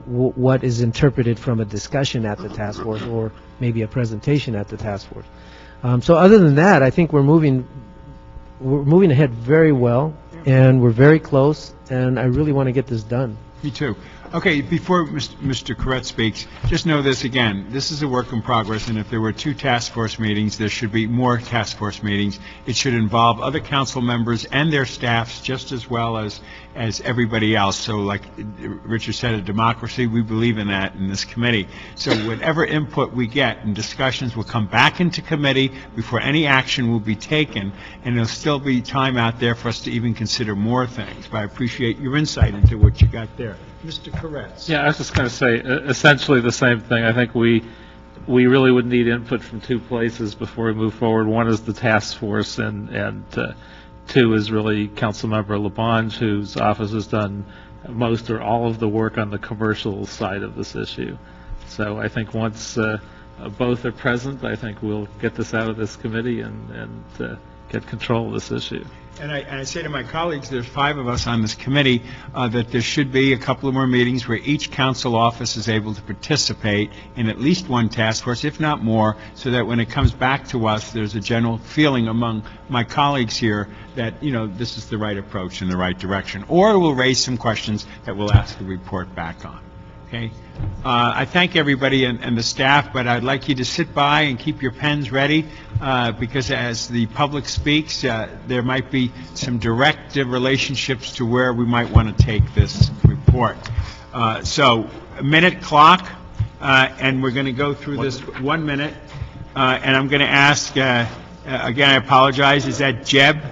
what is interpreted from a discussion at the task force or maybe a presentation at the task force. So other than that, I think we're moving ahead very well, and we're very close, and I really want to get this done. Me too. Okay, before Mr. Corrett speaks, just know this again, this is a work in progress, and if there were 2 task force meetings, there should be more task force meetings. It should involve other council members and their staffs just as well as everybody else. So like Richard said, a democracy, we believe in that in this committee. So whatever input we get and discussions will come back into committee before any action will be taken, and there'll still be time out there for us to even consider more things. But I appreciate your insight into what you got there. Mr. Koretz. Yeah, I was just going to say essentially the same thing. I think we really would need input from 2 places before we move forward. One is the task force, and 2 is really Councilmember Labange, whose office has done most or all of the work on the commercial side of this issue. So I think once both are present, I think we'll get this out of this committee and get control of this issue. And I say to my colleagues, there's 5 of us on this committee, that there should be a couple of more meetings where each council office is able to participate in at least one task force, if not more, so that when it comes back to us, there's a general feeling among my colleagues here that, you know, this is the right approach in the right direction. Or we'll raise some questions that we'll ask the report back on. Okay? I thank everybody and the staff, but I'd like you to sit by and keep your pens ready, because as the public speaks, there might be some direct relationships to where we might want to take this report. So, a minute clock, and we're going to go through this 1 minute, and I'm going to ask, again, I apologize, is that Jeb?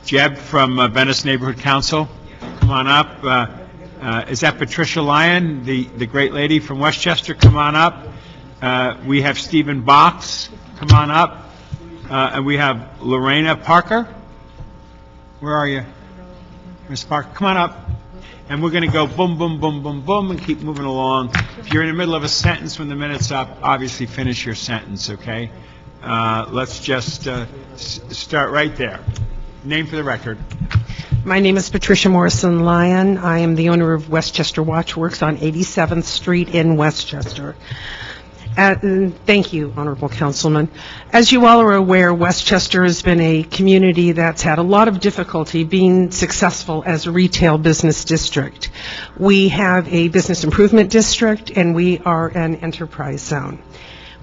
Jeb from Venice Neighborhood Council? Come on up. Is that Patricia Lyon, the great lady from Westchester? Come on up. We have Stephen Box. Come on up. And we have Lorena Parker. Where are you? Ms. Parker, come on up. And we're going to go boom, boom, boom, boom, boom, and keep moving along. If you're in the middle of a sentence when the minute's up, obviously finish your sentence, okay? Let's just start right there. Name for the record. My name is Patricia Morrison Lyon. I am the owner of Westchester Watchworks on 87th Street in Westchester. Thank you, Honorable Councilman. As you all are aware, Westchester has been a community that's had a lot of difficulty being successful as a retail business district. We have a business improvement district, and we are an enterprise zone.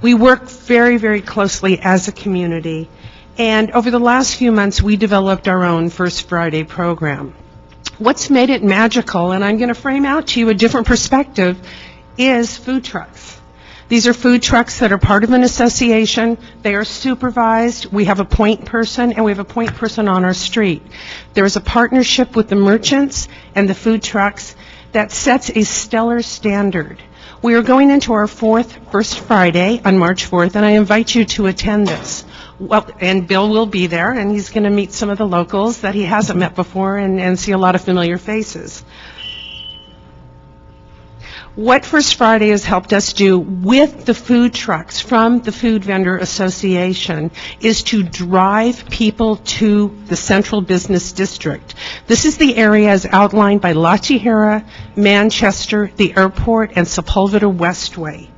We work very, very closely as a community. And over the last few months, we developed our own First Friday program. What's made it magical, and I'm going to frame out to you a different perspective, is food trucks. These are food trucks that are part of an association. They are supervised. We have a point person, and we have a point person on our street. There is a partnership with the merchants and the food trucks that sets a stellar standard. We are going into our 4th First Friday on March 4th, and I invite you to attend this. Well, and Bill will be there, and he's going to meet some of the locals that he hasn't met before and see a lot of familiar faces. What First Friday has helped us do with the food trucks from the Food Vendor Association is to drive people to the Central Business District. This is the area as outlined by La Tijera, Manchester, the airport, and Sepulveda Westway.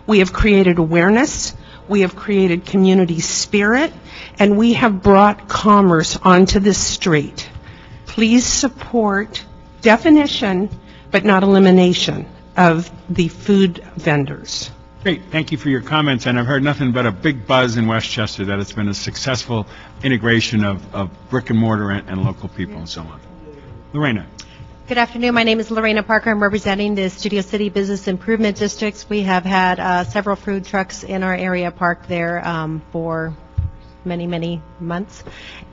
We have created awareness. We have created community spirit, and we have brought commerce onto this street. Please support definition, but not elimination, of the food vendors. Great, thank you for your comments, and I've heard nothing but a big buzz in Westchester that it's been a successful integration of brick and mortar and local people and so on. Lorena. Good afternoon. My name is Lorena Parker. I'm representing the Studio City Business Improvement Districts. We have had several food trucks in our area parked there for many, many months.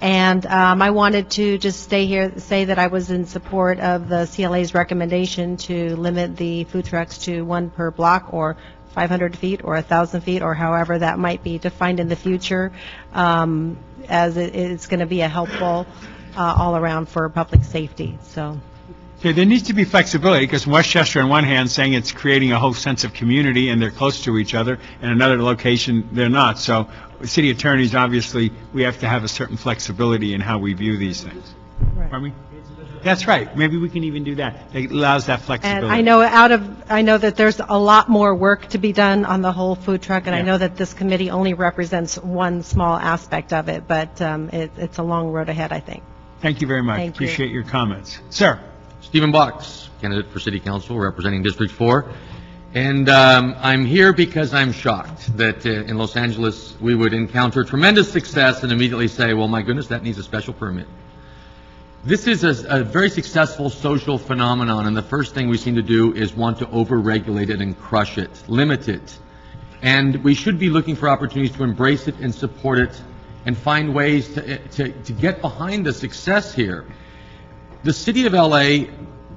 And I wanted to just stay here, say that I was in support of the CLA's recommendation to limit the food trucks to 1 per block, or 500 feet or 1,000 feet, or however that might be defined in the future, as it's going to be a helpful all around for public safety. So. Okay, there needs to be flexibility, because Westchester on one hand saying it's creating a whole sense of community and they're close to each other, and another location they're not. So city attorneys, obviously, we have to have a certain flexibility in how we view these things. Right. Pardon me? That's right. Maybe we can even do that. It allows that flexibility. And I know that there's a lot more work to be done on the whole food truck, and I know that this committee only represents one small aspect of it, but it's a long road ahead, I think. Thank you very much. Thank you. Appreciate your comments. Sir. Stephen Box, candidate for City Council representing District 4. And I'm here because I'm shocked that in Los Angeles we would encounter tremendous success and immediately say, well, my goodness, that needs a special permit. This is a very successful social phenomenon, and the first thing we seem to do is want to over-regulate it and crush it, limit it. And we should be looking for opportunities to embrace it and support it and find ways to get behind the success here. The City of LA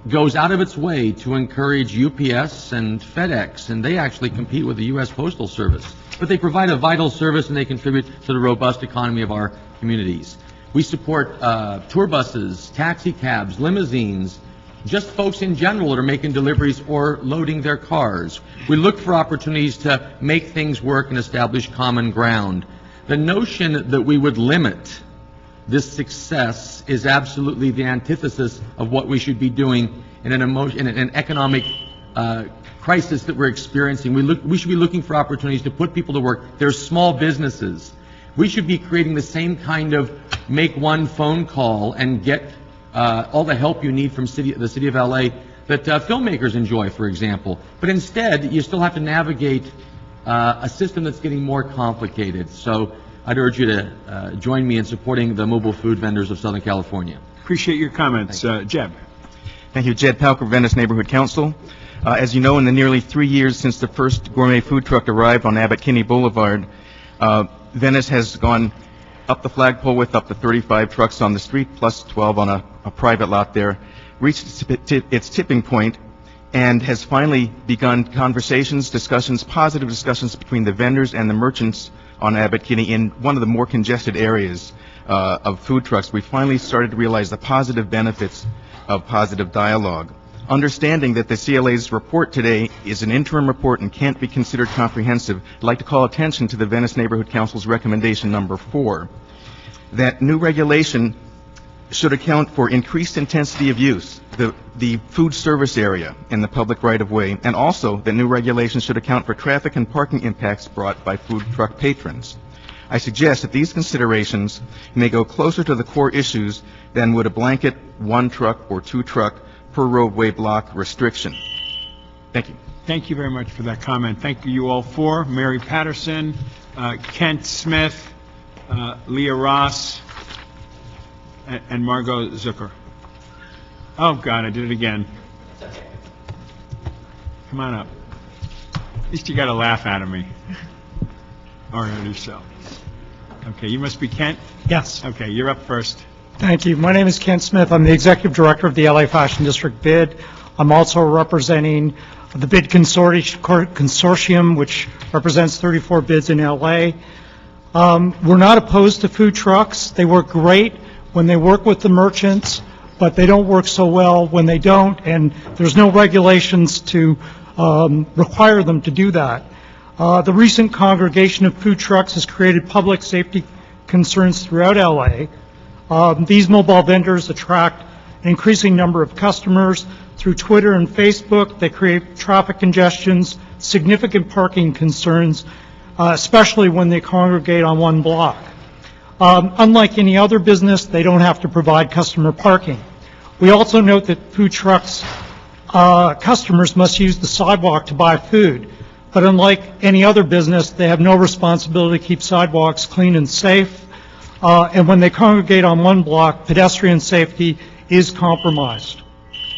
goes out of its way to encourage UPS and FedEx, and they actually compete with the U.S. Postal Service. But they provide a vital service and they contribute to the robust economy of our communities. We support tour buses, taxi cabs, limousines, just folks in general that are making deliveries or loading their cars. We look for opportunities to make things work and establish common ground. The notion that we would limit this success is absolutely the antithesis of what we should be doing in an economic crisis that we're experiencing. We should be looking for opportunities to put people to work. There's small businesses. We should be creating the same kind of make one phone call and get all the help you need from the City of LA that filmmakers enjoy, for example. But instead, you still have to navigate a system that's getting more complicated. So I'd urge you to join me in supporting the mobile food vendors of Southern California. Appreciate your comments. Jeb. Thank you. Jed Palker, Venice Neighborhood Council. As you know, in the nearly 3 years since the first gourmet food truck arrived on Abbott Kinney Boulevard, Venice has gone up the flagpole with up to 35 trucks on the street, plus 12 on a private lot there, reached its tipping point, and has finally begun discussions, positive discussions between the vendors and the merchants on Abbott Kinney in one of the more congested areas of food trucks. We finally started to realize the positive benefits of positive dialogue. Understanding that the CLA's report today is an interim report and can't be considered comprehensive, I'd like to call attention to the Venice Neighborhood Council's recommendation number 4, that new regulation should account for increased intensity of use, the food service area in the public right-of-way, and also the new regulation should account for traffic and parking impacts brought by food truck patrons. I suggest that these considerations may go closer to the core issues than would a blanket one truck or two truck per roadway block restriction. Thank you. Thank you very much for that comment. Thank you all four. Mary Patterson, Kent Smith, Leah Ross, and Margot Zucker. Oh, God, I did it again. Come on up. At least you got to laugh out of me. Alrighty, so. Okay, you must be Kent? Yes. Okay, you're up first. Thank you. My name is Kent Smith. I'm the Executive Director of the LA Fashion District Bid. I'm also representing the Bid Consortium, which represents 34 bids in LA. We're not opposed to food trucks. They work great when they work with the merchants, but they don't work so well when they don't, and there's no regulations to require them to do that. The recent congregation of food trucks has created public safety concerns throughout LA. These mobile vendors attract an increasing number of customers through Twitter and Facebook. They create traffic congestions, significant parking concerns, especially when they congregate on one block. Unlike any other business, they don't have to provide customer parking. We also note that food trucks customers must use the sidewalk to buy food. But unlike any other business, they have no responsibility to keep sidewalks clean and safe. And when they congregate on one block, pedestrian safety is compromised.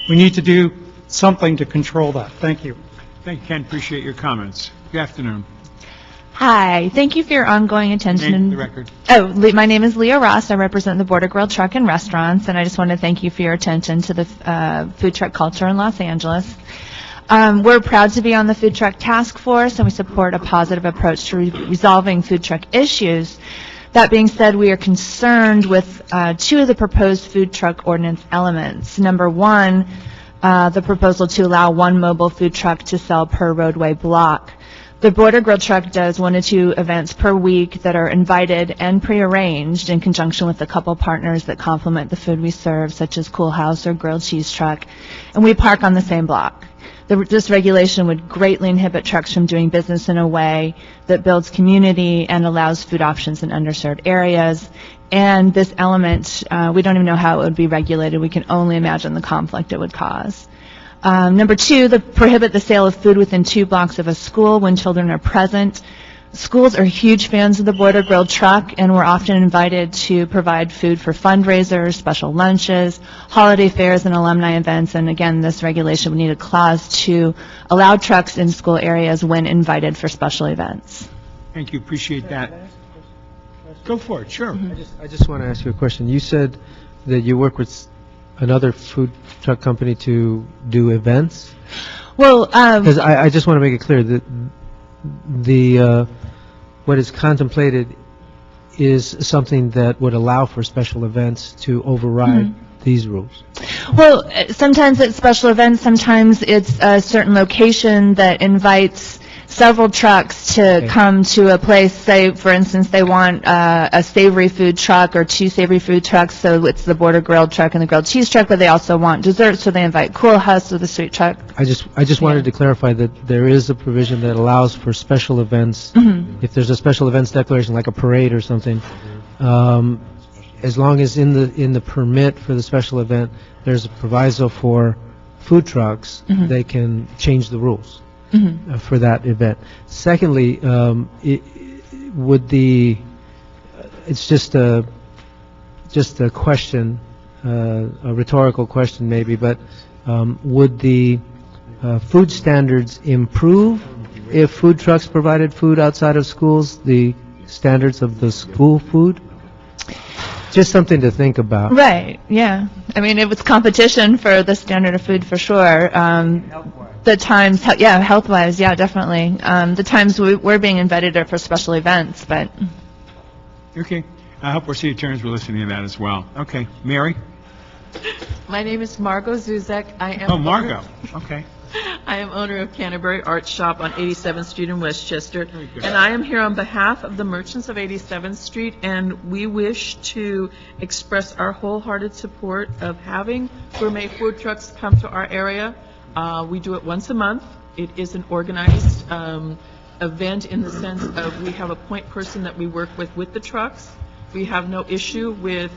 We need to do something to control that. Thank you. Thank you, Ken. Appreciate your comments. Good afternoon. Hi. Thank you for your ongoing attention. Name for the record. My name is Leah Ross. I represent the Border Grill Truck and Restaurants, and I just want to thank you for your attention to the food truck culture in Los Angeles. We're proud to be on the Food Truck Task Force, and we support a positive approach to resolving food truck issues. That being said, we are concerned with two of the proposed food truck ordinance elements. Number one, the proposal to allow one mobile food truck to sell per roadway block. The Border Grill Truck does 1 to 2 events per week that are invited and prearranged in conjunction with a couple partners that complement the food we serve, such as Cool House or Grilled Cheese Truck, and we park on the same block. This regulation would greatly inhibit trucks from doing business in a way that builds community and allows food options in underserved areas. And this element, we don't even know how it would be regulated. We can only imagine the conflict it would cause. Number two, prohibit the sale of food within 2 blocks of a school when children are present. Schools are huge fans of the Border Grilled truck, and we're often invited to provide food for fundraisers, special lunches, holiday fairs, and alumni events. And again, this regulation would need a clause to allow trucks in school areas when invited for special events. Thank you, appreciate that. Go for it, sure. I just want to ask you a question. You said that you work with another food truck company to do events? Well, because I just want to make it clear that the what is contemplated is something that would allow for special events to override these rules. Well, sometimes it's special events, sometimes it's a certain location that invites several trucks to come to a place. Say, for instance, they want a savory food truck or 2 savory food trucks, so it's the Border Grilled truck and the grilled cheese truck, but they also want desserts, so they invite Cool House or the sweet truck. I just wanted to clarify that there is a provision that allows for special events. If there's a special events declaration, like a parade or something, as long as in the permit for the special event, there's a proviso for food trucks, they can change the rules for that event. Secondly, it's just a question, a rhetorical question maybe, but would the food standards improve if food trucks provided food outside of schools, the standards of the school food? Just something to think about. Right, yeah. I mean, it was competition for the standard of food for sure. The times, health-wise, yeah, definitely. The times we're being invited are for special events, but... Okay. I hope our city attorneys were listening to that as well. Okay. Mary? My name is Margot Zuzek. Oh, Margot. Okay. I am owner of Canterbury Art Shop on 87th Street in Westchester, and I am here on behalf of the merchants of 87th Street, and we wish to express our wholehearted support of having gourmet food trucks come to our area. We do it once a month. It is an organized event in the sense of we have a point person that we work with the trucks. We have no issue with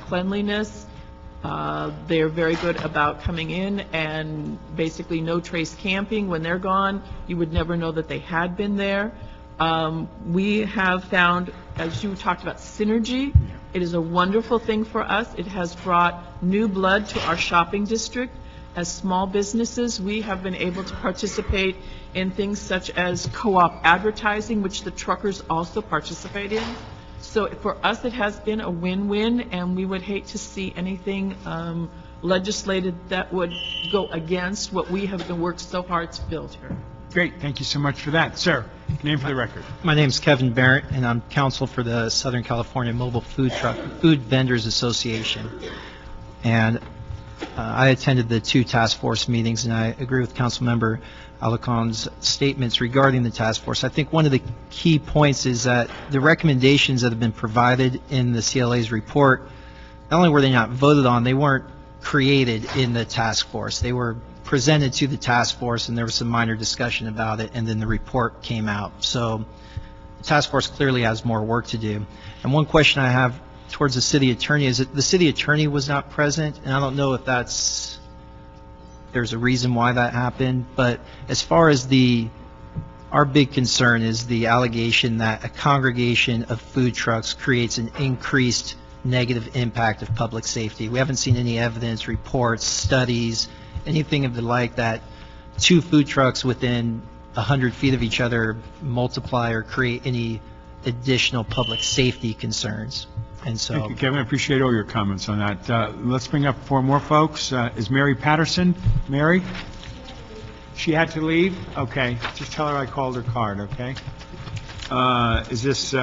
cleanliness. They're very good about coming in, and basically no trace camping. When they're gone, you would never know that they had been there. We have found, as you talked about, synergy. It is a wonderful thing for us. It has brought new blood to our shopping district. As small businesses, we have been able to participate in things such as co-op advertising, which the truckers also participate in. So for us, it has been a win-win, and we would hate to see anything legislated that would go against what we have been worked so hard to build here. Great. Thank you so much for that. Sir, name for the record. My name is Kevin Barrett, and I'm counsel for the Southern California Mobile Food Vendors Association. And I attended the 2 task force meetings, and I agree with Councilmember Alicon's statements regarding the task force. I think one of the key points is that the recommendations that have been provided in the CLA's report, not only were they not voted on, they weren't created in the task force. They were presented to the task force, and there was some minor discussion about it, and then the report came out. So the task force clearly has more work to do. And one question I have towards the city attorney is that the city attorney was not present, and I don't know if there's a reason why that happened, but as far as our big concern is the allegation that a congregation of food trucks creates an increased negative impact of public safety. We haven't seen any evidence, reports, studies, anything of the like that 2 food trucks within 100 feet of each other multiply or create any additional public safety concerns. And so, thank you, Kevin. I appreciate all your comments on that. Let's bring up 4 more folks. Is Mary Patterson? Mary? She had to leave? Okay. Just tell her I called her card, okay? Is this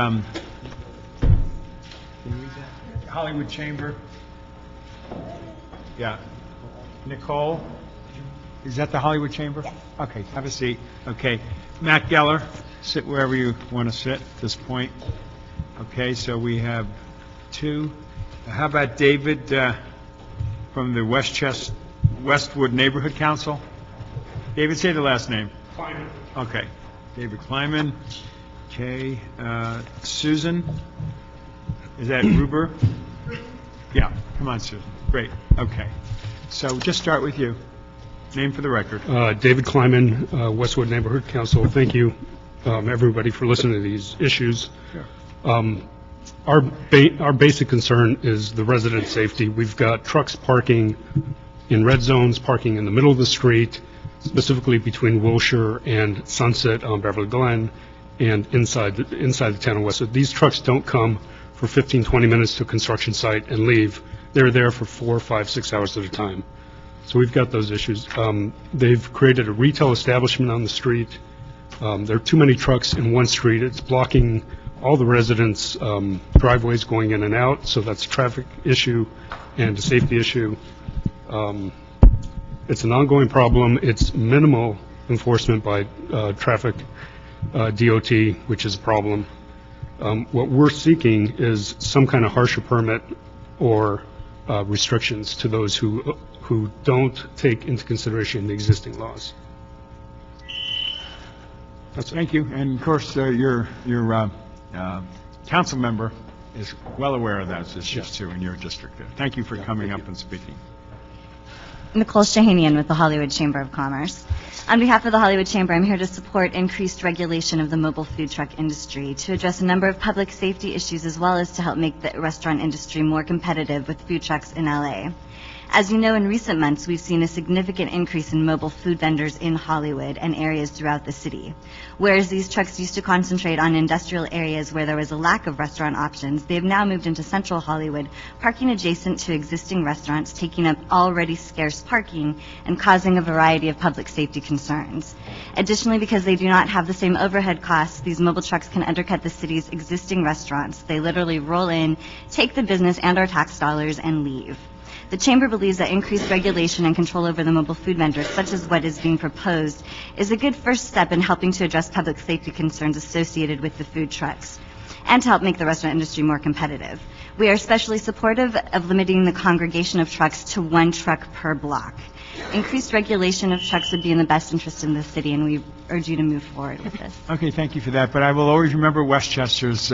Hollywood Chamber? Yeah. Nicole? Is that the Hollywood Chamber? Okay. Have a seat. Okay. Matt Geller, sit wherever you want to sit at this point. Okay. So we have 2. How about David from the Westwood Neighborhood Council? David, say the last name. Kleiman. Okay. David Kleiman. Okay. Susan? Is that Gruber? Yeah. Come on, Susan. Great. Okay. So just start with you. Name for the record. David Kleiman, Westwood Neighborhood Council. Thank you, everybody, for listening to these issues. Sure. Our basic concern is the resident safety. We've got trucks parking in red zones, parking in the middle of the street, specifically between Wilshire and Sunset on Beverly Glen, and inside the town of Westwood. These trucks don't come for 15, 20 minutes to a construction site and leave. They're there for 4, 5, 6 hours at a time. So we've got those issues. They've created a retail establishment on the street. There are too many trucks in one street. It's blocking all the residents' driveways going in and out, so that's a traffic issue and a safety issue. It's an ongoing problem. It's minimal enforcement by traffic DOT, which is a problem. What we're seeking is some kind of harsher permit or restrictions to those who don't take into consideration the existing laws. Thank you. And of course, your council member is well aware of those issues too in your district there. Thank you for coming up and speaking. Nicole Shahanian with the Hollywood Chamber of Commerce. On behalf of the Hollywood Chamber, I'm here to support increased regulation of the mobile food truck industry to address a number of public safety issues as well as to help make the restaurant industry more competitive with food trucks in LA. As you know, in recent months, we've seen a significant increase in mobile food vendors in Hollywood and areas throughout the city. Whereas these trucks used to concentrate on industrial areas where there was a lack of restaurant options, they have now moved into central Hollywood, parking adjacent to existing restaurants, taking up already scarce parking and causing a variety of public safety concerns. Additionally, because they do not have the same overhead costs, these mobile trucks can undercut the city's existing restaurants. They literally roll in, take the business and our tax dollars, and leave. The Chamber believes that increased regulation and control over the mobile food vendors, such as what is being proposed, is a good first step in helping to address public safety concerns associated with the food trucks and to help make the restaurant industry more competitive. We are especially supportive of limiting the congregation of trucks to 1 truck per block. Increased regulation of trucks would be in the best interest in the city, and we urge you to move forward with this. Okay, thank you for that. But I will always remember Westchester's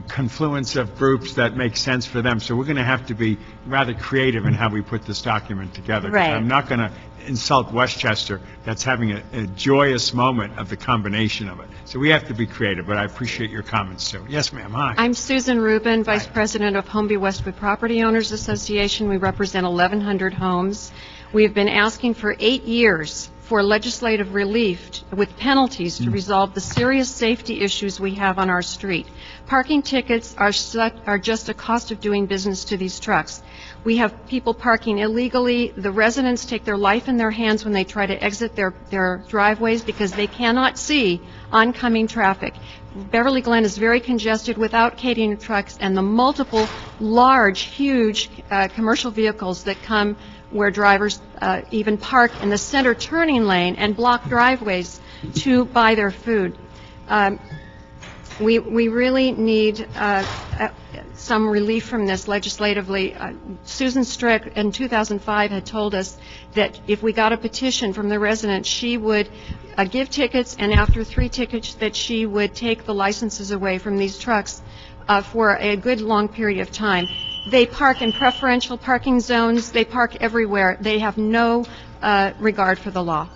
confluence of groups that make sense for them. So we're going to have to be rather creative in how we put this document together. Right. I'm not going to insult Westchester that's having a joyous moment of the combination of it. So we have to be creative, but I appreciate your comments too. Yes, ma'am. Hi. I'm Susan Rubin, Vice President of Homeview Westwood Property Owners Association. We represent 1,100 homes. We have been asking for 8 years for legislative relief with penalties to resolve the serious safety issues we have on our street. Parking tickets are just a cost of doing business to these trucks. We have people parking illegally. The residents take their life in their hands when they try to exit their driveways because they cannot see oncoming traffic. Beverly Glen is very congested without catering trucks and the multiple large, huge commercial vehicles that come where drivers even park in the center turning lane and block driveways to buy their food. We really need some relief from this legislatively. Susan Strick in 2005 had told us that if we got a petition from the residents, she would give tickets, and after 3 tickets that she would take the licenses away from these trucks for a good long period of time. They park in preferential parking zones. They park everywhere. They have no regard for the law.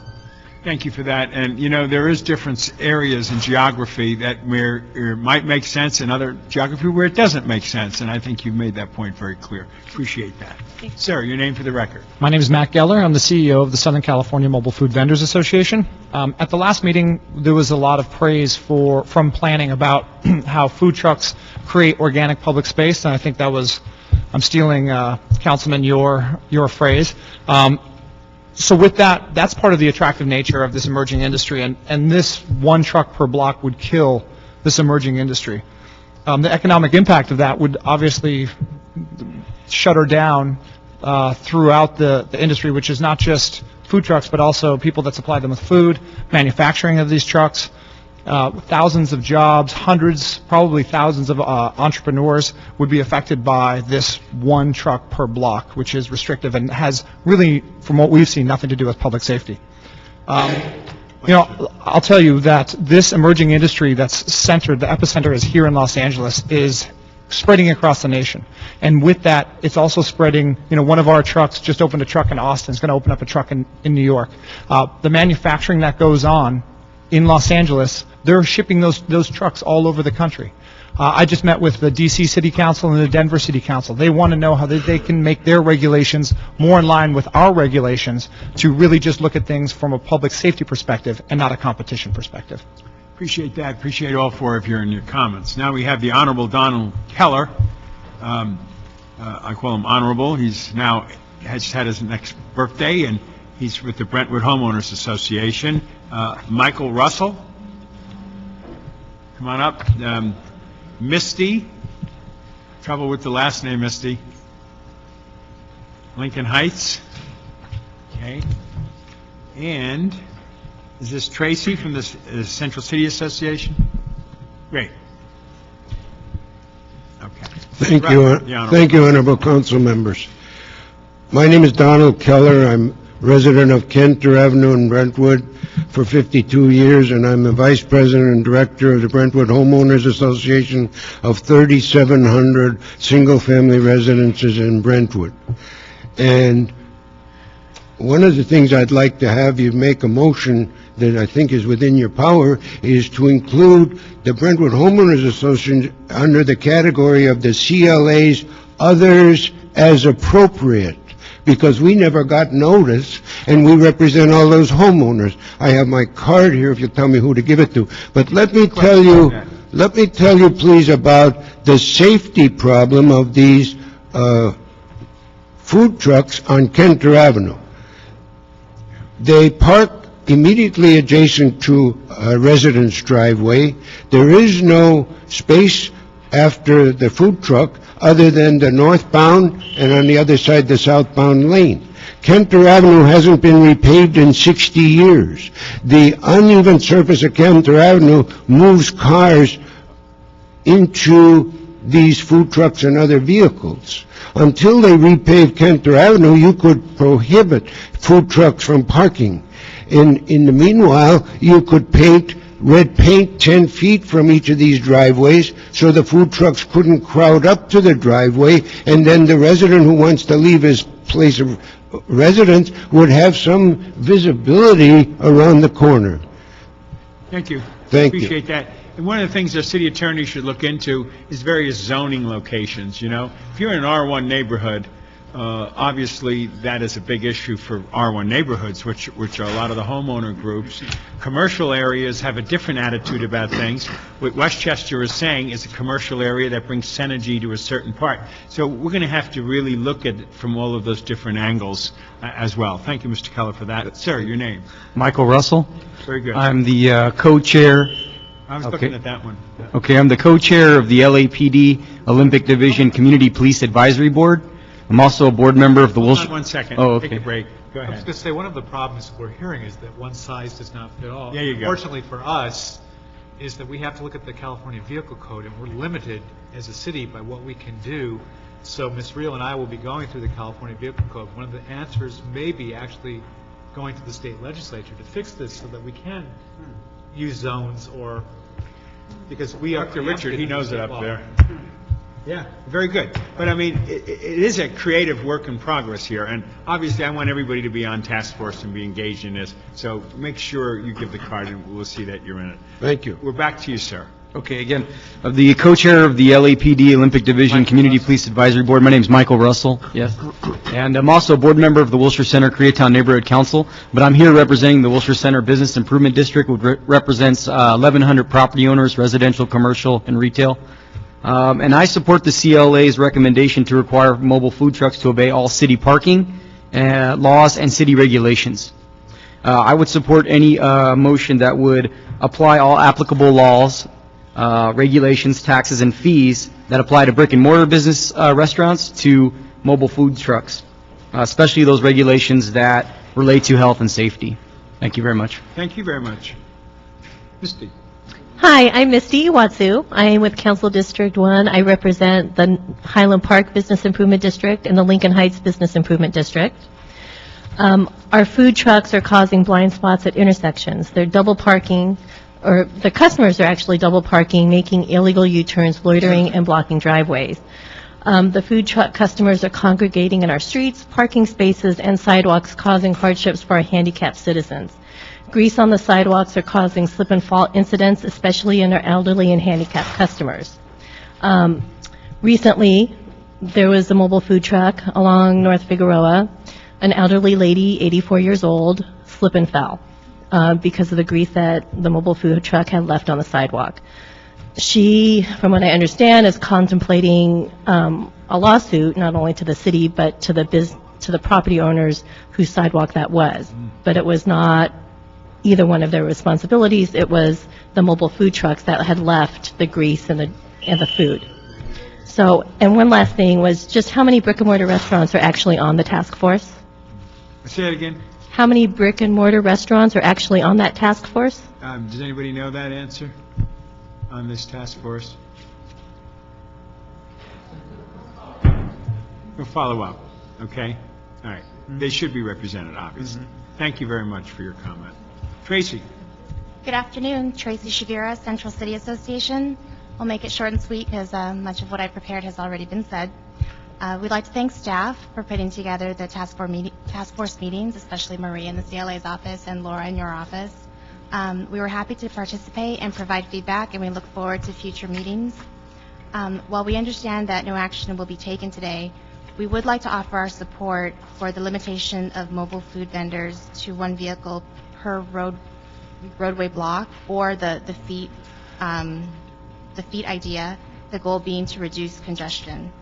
Thank you for that. And, you know, there is different areas in geography that where it might make sense and other geography where it doesn't make sense. And I think you've made that point very clear. Appreciate that. Sir, your name for the record. My name is Matt Geller. I'm the CEO of the Southern California Mobile Food Vendors Association. At the last meeting, there was a lot of praise from planning about how food trucks create organic public space. And I think that was, I'm stealing, Councilman, your phrase. So with that, that's part of the attractive nature of this emerging industry, and this 1 truck per block would kill this emerging industry. The economic impact of that would obviously shutter down throughout the industry, which is not just food trucks, but also people that supply them with food, manufacturing of these trucks, thousands of jobs, hundreds, probably thousands of entrepreneurs would be affected by this 1 truck per block, which is restrictive and has really, from what we've seen, nothing to do with public safety. I'll tell you that this emerging industry that's centered, the epicenter is here in Los Angeles, is spreading across the nation. And with that, it's also spreading, one of our trucks just opened a truck in Austin, is going to open up a truck in New York. The manufacturing that goes on in Los Angeles, they're shipping those trucks all over the country. I just met with the D.C. City Council and the Denver City Council. They want to know how they can make their regulations more in line with our regulations to really just look at things from a public safety perspective and not a competition perspective. Appreciate that. Appreciate all four of you and your comments. Now we have the Honorable Donald Keller. I call him Honorable. He's now has had his next birthday, and he's with the Brentwood Homeowners Association. Michael Russell, come on up. Misty, trouble with the last name, Misty. Lincoln Heights. Okay. And is this Tracy from the Central City Association? Great. Okay. Thank you, Honorable Council members. My name is Donald Keller. I'm resident of Kenter Avenue in Brentwood for 52 years, and I'm the Vice President and Director of the Brentwood Homeowners Association of 3,700 single-family residences in Brentwood. And one of the things I'd like to have you make a motion that I think is within your power is to include the Brentwood Homeowners Association under the category of the CLA's others as appropriate, because we never got notice, and we represent all those homeowners. I have my card here if you'll tell me who to give it to. But let me tell you, please, about the safety problem of these food trucks on Kenter Avenue. They park immediately adjacent to a residence driveway. There is no space after the food truck other than the northbound and on the other side the southbound lane. Kenter Avenue hasn't been repaved in 60 years. The uneven surface of Kenter Avenue moves cars into these food trucks and other vehicles. Until they repaved Kenter Avenue, you could prohibit food trucks from parking. In the meanwhile, you could paint red paint 10 feet from each of these driveways so the food trucks couldn't crowd up to the driveway, and then the resident who wants to leave his place of residence would have some visibility around the corner. Thank you. Thank you. Appreciate that. And one of the things our city attorney should look into is various zoning locations, If you're in an R1 neighborhood, obviously that is a big issue for R1 neighborhoods, which are a lot of the homeowner groups. Commercial areas have a different attitude about things. What Westchester is saying is a commercial area that brings synergy to a certain part. So we're going to have to really look at it from all of those different angles as well. Thank you, Mr. Keller, for that. Sir, your name? Michael Russell. Very good. I'm the co-chair. I was looking at that one. Okay, I'm the co-chair of the LAPD Olympic Division Community Police Advisory Board. I'm also a board member of the Wilshire. One second. Oh, okay. Take a break. Go I was ahead. going to say, one of the problems we're hearing is that one size does not fit all. There you go. Fortunately for us, is that we have to look at the California Vehicle Code, and we're limited as a city by what we can do. So Ms. Reel and I will be going through the California Vehicle Code. One of the answers may be actually going to the state legislature to fix this so that we can use zones, or because we are... Dr. Richard, he knows it up law. there. Yeah, very good. But I mean, it is a creative work in progress here, and obviously I want everybody to be on task force and be engaged in this. So make sure you give the card, and we'll see that you're in it. Thank you. We're back to you, sir. Okay, again, the co-chair of the LAPD Olympic Division Community Police Advisory Board. My name is Michael Russell. Yes. And I'm also a board member of the Wilshire Center Koreatown Neighborhood Council, but I'm here representing the Wilshire Center Business Improvement District, which represents 1,100 property owners, residential, commercial, and retail. And I support the CLA's recommendation to require mobile food trucks to obey all city parking laws and city regulations. I would support any motion that would apply all applicable laws, regulations, taxes, and fees that apply to brick-and-mortar business restaurants to mobile food trucks, especially those regulations that relate to health and safety. Thank you very much. Thank you very much. Misty. Hi, I'm Misty Iwatsu. I am with Council District 1. I represent the Highland Park Business Improvement District and the Lincoln Heights Business Improvement District. Our food trucks are causing blind spots at intersections. They're double parking, or the customers are actually double parking, making illegal U-turns, loitering, and blocking driveways. The food truck customers are congregating in our streets, parking spaces, and sidewalks, causing hardships for our handicapped citizens. Grease on the sidewalks are causing slip and fall incidents, especially in our elderly and handicapped customers. Recently, there was a mobile food truck along North Figueroa. An elderly lady, 84 years old, slipped and fell because of the grease that the mobile food truck had left on the sidewalk. She, from what I understand, is contemplating a lawsuit, not only to the city, but to the property owners whose sidewalk that was. But it was not either one of their responsibilities. It was the mobile food trucks that had left the grease and the food. So, and one last thing was just how many brick and mortar restaurants are actually on the task force? Say it again. How many brick and mortar restaurants are actually on that task force? Does anybody know that answer on this task force? We'll follow up, okay? All right. They should be represented, obviously. Thank you very much for your comment. Tracy. Good afternoon, Tracy Shavira, Central City Association. I'll make it short and sweet because much of what I prepared has already been said. We'd like to thank staff for putting together the task force meetings, especially Marie in the CLA's office and Laura in your office. We were happy to participate and provide feedback, and we look forward to future meetings. While we understand that no action will be taken today, we would like to offer our support for the limitation of mobile food vendors to one vehicle per roadway block, or the feet idea, the goal being to reduce congestion.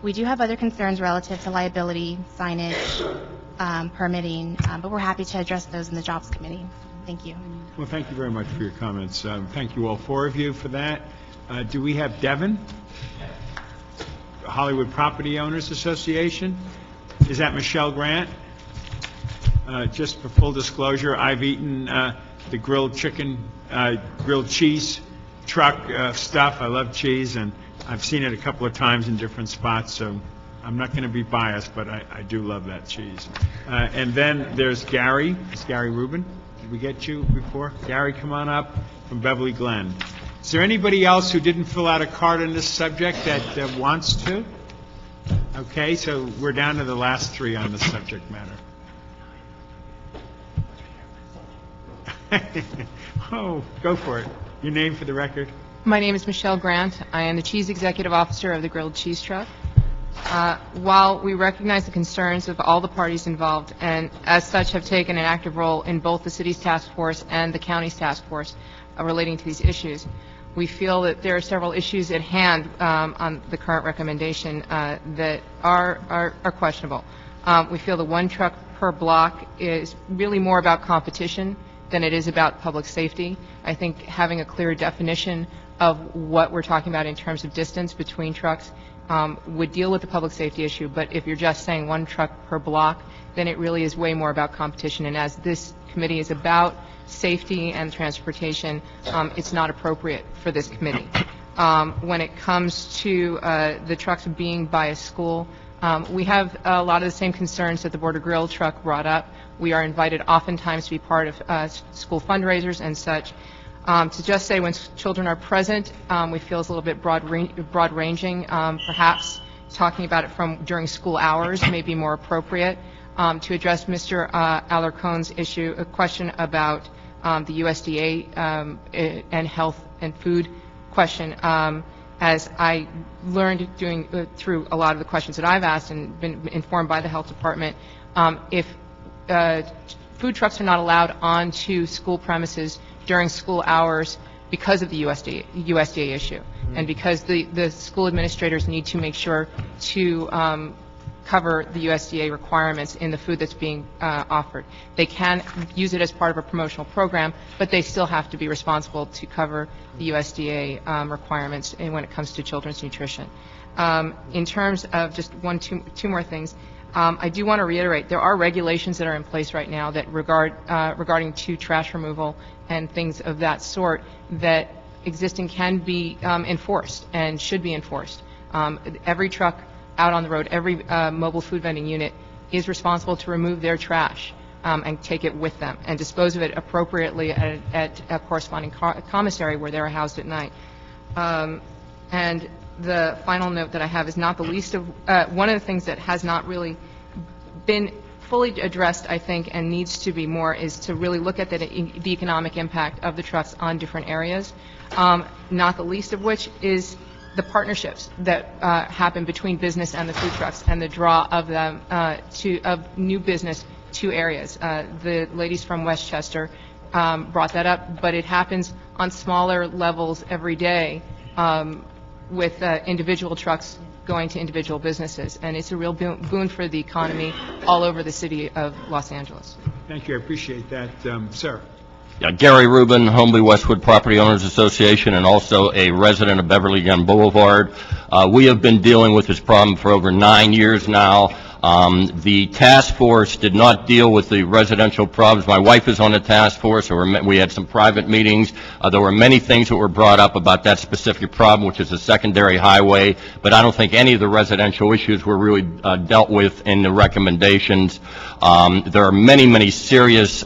We do have other concerns relative to liability, signage, permitting, but we're happy to address those in the Jobs Committee. Thank you. Well, thank you very much for your comments. Thank you all four of you for that. Do we have Devin? Hollywood Property Owners Association? Is that Michelle Grant? Just for full disclosure, I've eaten the grilled chicken, grilled cheese truck stuff. I love cheese, and I've seen it a couple of times in different spots, so I'm not going to be biased, but I do love that cheese. And then there's Gary. Is Gary Rubin? Did we get you before? Gary, come on up from Beverly Glen. Is there anybody else who didn't fill out a card on this subject that wants to? Okay, so we're down to the last three on the subject matter. Oh, go for it. Your name for the record? My name is Michelle Grant. I am the Cheese Executive Officer of the Grilled Cheese Truck. While we recognize the concerns of all the parties involved, and as such have taken an active role in both the city's task force and the county's task force relating to these issues, we feel that there are several issues at hand on the current recommendation that are questionable. We feel the one truck per block is really more about competition than it is about public safety. I think having a clear definition of what we're talking about in terms of distance between trucks would deal with the public safety issue, but if you're just saying one truck per block, then it really is way more about competition. And as this committee is about safety and transportation, it's not appropriate for this committee. When it comes to the trucks being by a school, we have a lot of the same concerns that the Border Grill truck brought up. We are invited oftentimes to be part of school fundraisers and such. To just say when children are present, we feel is a little bit broad-ranging. Perhaps talking about it from during school hours may be more appropriate. To address Mr. Alarcon's issue, a question about the USDA and health and food question, as I learned through a lot of the questions that I've asked and been informed by the health department, if food trucks are not allowed onto school premises during school hours because of the USDA issue, and because the school administrators need to make sure to cover the USDA requirements in the food that's being offered. They can use it as part of a promotional program, but they still have to be responsible to cover the USDA requirements when it comes to children's nutrition. In terms of just two more things, I do want to reiterate there are regulations that are in place right now that regarding to trash removal and things of that sort that existing can be enforced and should be enforced. Every truck out on the road, every mobile food vending unit is responsible to remove their trash and take it with them and dispose of it appropriately at a corresponding commissary where they're housed at night. And the final note that I have is not the least of, one of the things that has not really been fully addressed, I think, and needs to be more, is to really look at the economic impact of the trucks on different areas, not the least of which is the partnerships that happen between business and the food trucks and the draw of them of new business to areas. The ladies from Westchester brought that up, but it happens on smaller levels every day with individual trucks going to individual businesses, and it's a real boon for the economy all over the city of Los Angeles. Thank you, I appreciate that. Sir? Yeah, Gary Rubin, Homely Westwood Property Owners Association, and also a resident of Beverly Gun Boulevard. We have been dealing with this problem for over 9 years now. The task force did not deal with the residential problems. My wife is on the task force. We had some private meetings. There were many things that were brought up about that specific problem, which is a secondary highway, but I don't think any of the residential issues were really dealt with in the recommendations. There are many, many serious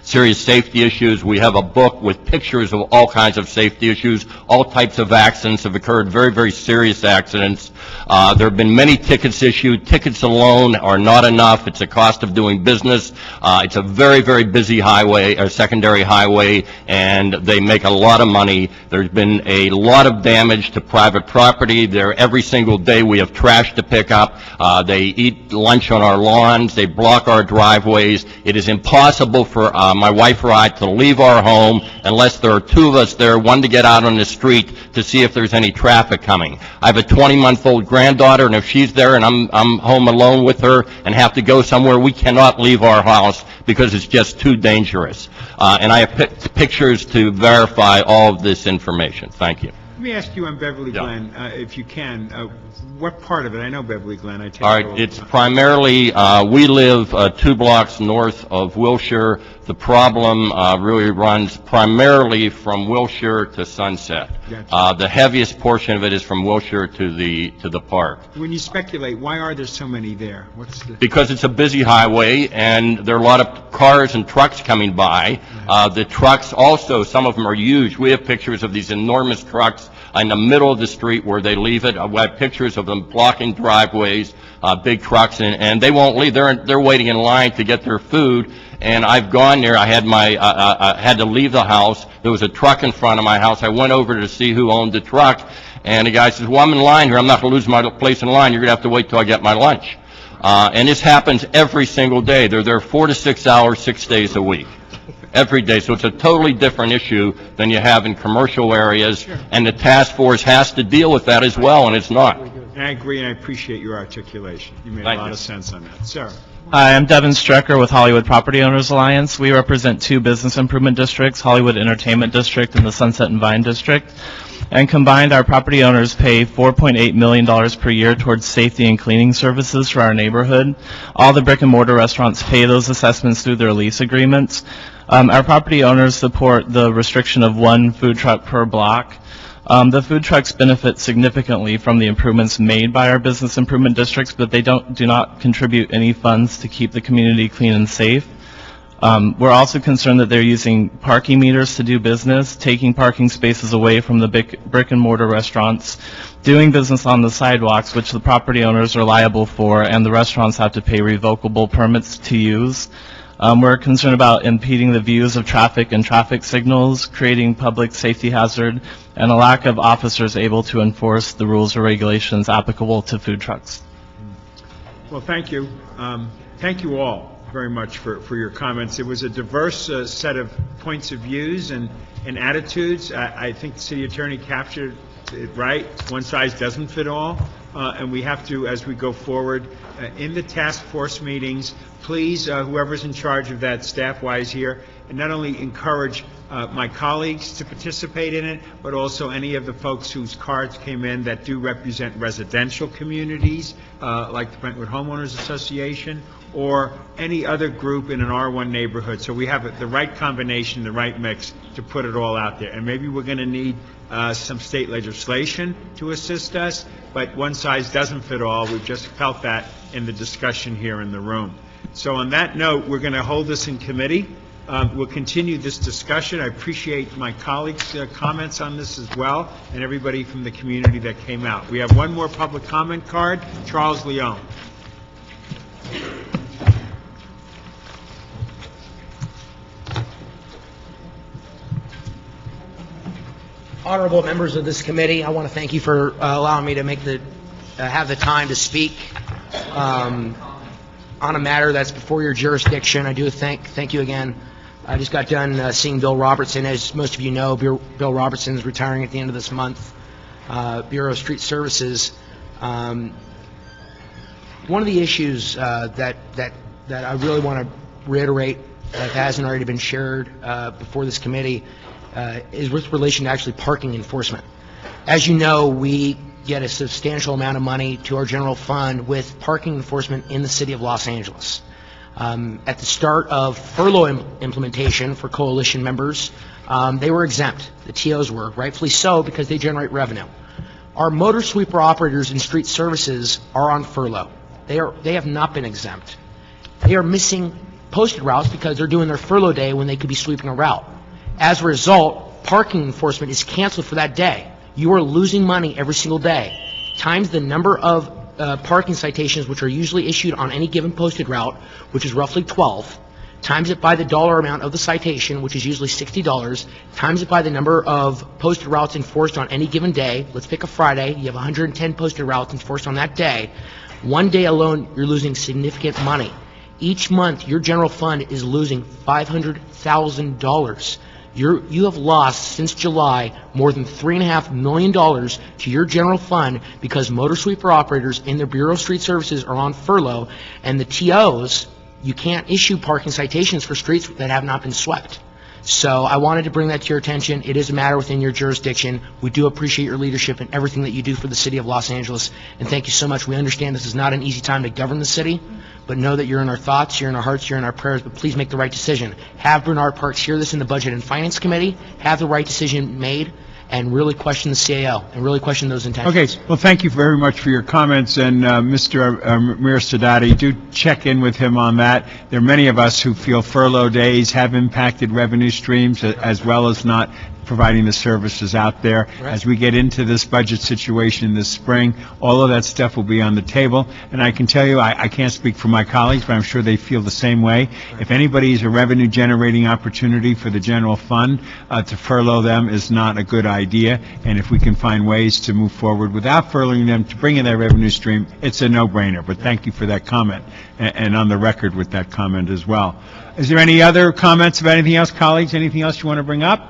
serious safety issues. We have a book with pictures of all kinds of safety issues. All types of accidents have occurred, very, very serious accidents. There have been many tickets issued. Tickets alone are not enough. It's a cost of doing business. It's a very, very busy highway, or secondary highway, and they make a lot of money. There's been a lot of damage to private property. There, every single day we have trash to pick up. They eat lunch on our lawns. They block our driveways. It is impossible for my wife or I to leave our home unless there are two of us there, one to get out on the street to see if there's any traffic coming. I have a 20-month-old granddaughter, and if she's there and I'm home alone with her and have to go somewhere, we cannot leave our house because it's just too dangerous. And I have pictures to verify all of this information. Thank you. Let me ask you on Beverly Glen, if you can, what part of it? I know Beverly Glen. I take all right, it's primarily, we live 2 blocks north of Wilshire. The problem really runs primarily from Wilshire to Sunset. Gotcha. The heaviest portion of it is from Wilshire to the park. When you speculate, why are there so many there? What's the... Because it's a busy highway, and there are a lot of cars and trucks coming by. The trucks also, some of them are huge. We have pictures of these enormous trucks in the middle of the street where they leave it. We have pictures of them blocking driveways, big trucks, and they won't leave. They're waiting in line to get their food. And I've gone there. I had to leave the house. There was a truck in front of my house. I went over to see who owned the truck, and the guy says, "Well, I'm in line here. I'm not going to lose my place in line. You're going to have to wait till I get my lunch." And this happens every single day. They're there 4 to 6 hours, 6 days a week. Every day. So it's a totally different issue than you have in commercial areas, and the task force has to deal with that as well, and it's not. I agree, and I appreciate your articulation. You made a lot of sense on that. Sir? Hi, I'm Devin Strecker with Hollywood Property Owners Alliance. We represent 2 business improvement districts, Hollywood Entertainment District and the Sunset and Vine District. And combined, our property owners pay $4.8 million per year towards safety and cleaning services for our neighborhood. All the brick and mortar restaurants pay those assessments through their lease agreements. Our property owners support the restriction of 1 food truck per block. The food trucks benefit significantly from the improvements made by our business improvement districts, but they do not contribute any funds to keep the community clean and safe. We're also concerned that they're using parking meters to do business, taking parking spaces away from the brick and mortar restaurants, doing business on the sidewalks, which the property owners are liable for, and the restaurants have to pay revocable permits to use. We're concerned about impeding the views of traffic and traffic signals, creating public safety hazard, and a lack of officers able to enforce the rules or regulations applicable to food trucks. Well, thank you. Thank you all very much for your comments. It was a diverse set of points of views and attitudes. I think the city attorney captured it right. One size doesn't fit all, and we have to, as we go forward, in the task force meetings, please, whoever's in charge of that staff-wise here, and not only encourage my colleagues to participate in it, but also any of the folks whose cards came in that do represent residential communities, like the Brentwood Homeowners Association, or any other group in an R1 neighborhood. So we have the right combination, the right mix to put it all out there. And maybe we're going to need some state legislation to assist us, but one size doesn't fit all. We've just felt that in the discussion here in the room. So on that note, we're going to hold this in committee. We'll continue this discussion. I appreciate my colleagues' comments on this as well, and everybody from the community that came out. We have one more public comment card. Charles Leone. Honorable members of this committee, I want to thank you for allowing me to have the time to speak on a matter that's before your jurisdiction. I do thank you again. I just got done seeing Bill Robertson. As most of you know, Bill Robertson is retiring at the end of this month. Bureau of Street Services. One of the issues that I really want to reiterate, that hasn't already been shared before this committee, is with relation to actually parking enforcement. As you know, we get a substantial amount of money to our general fund with parking enforcement in the city of Los Angeles. At the start of furlough implementation for coalition members, they were exempt. The TOs were, rightfully so, because they generate revenue. Our motor sweeper operators in street services are on furlough. They have not been exempt. They are missing posted routes because they're doing their furlough day when they could be sweeping a route. As a result, parking enforcement is canceled for that day. You are losing money every single day, times the number of parking citations which are usually issued on any given posted route, which is roughly 12, times it by the dollar amount of the citation, which is usually $60, times it by the number of posted routes enforced on any given day. Let's pick a Friday. You have 110 posted routes enforced on that day. One day alone, you're losing significant money. Each month, your general fund is losing $500,000. You have lost, since July, more than $3.5 million to your general fund because motor sweeper operators in the Bureau of Street Services are on furlough, and the TOs, you can't issue parking citations for streets that have not been swept. So I wanted to bring that to your attention. It is a matter within your jurisdiction. We do appreciate your leadership and everything that you do for the city of Los Angeles, and thank you so much. We understand this is not an easy time to govern the city, but know that you're in our thoughts, you're in our hearts, you're in our prayers, but please make the right decision. Have Bernard Parks hear this in the Budget and Finance Committee, have the right decision made, and really question the CAO, and really question those intentions. Okay, well, thank you very much for your comments, and Mr. Mir Sadati, do check in with him on that. There are many of us who feel furlough days have impacted revenue streams as well as not providing the services out there. Right. As we get into this budget situation this spring, all of that stuff will be on the table. And I can tell you, I can't speak for my colleagues, but I'm sure they feel the same way. Right. If anybody is a revenue-generating opportunity for the general fund, to furlough them is not a good idea. And if we can find ways to move forward without furloughing them to bring in that revenue stream, it's a no-brainer. But thank you for that comment, and on the record with that comment as well. Is there any other comments about anything else, colleagues? Anything else you want to bring up?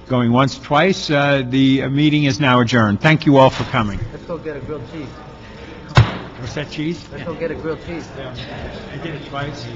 Going once, twice. The meeting is now adjourned. Thank you all for coming. Let's go get a grilled cheese. What's that, cheese? Let's go get a grilled cheese. I did it twice.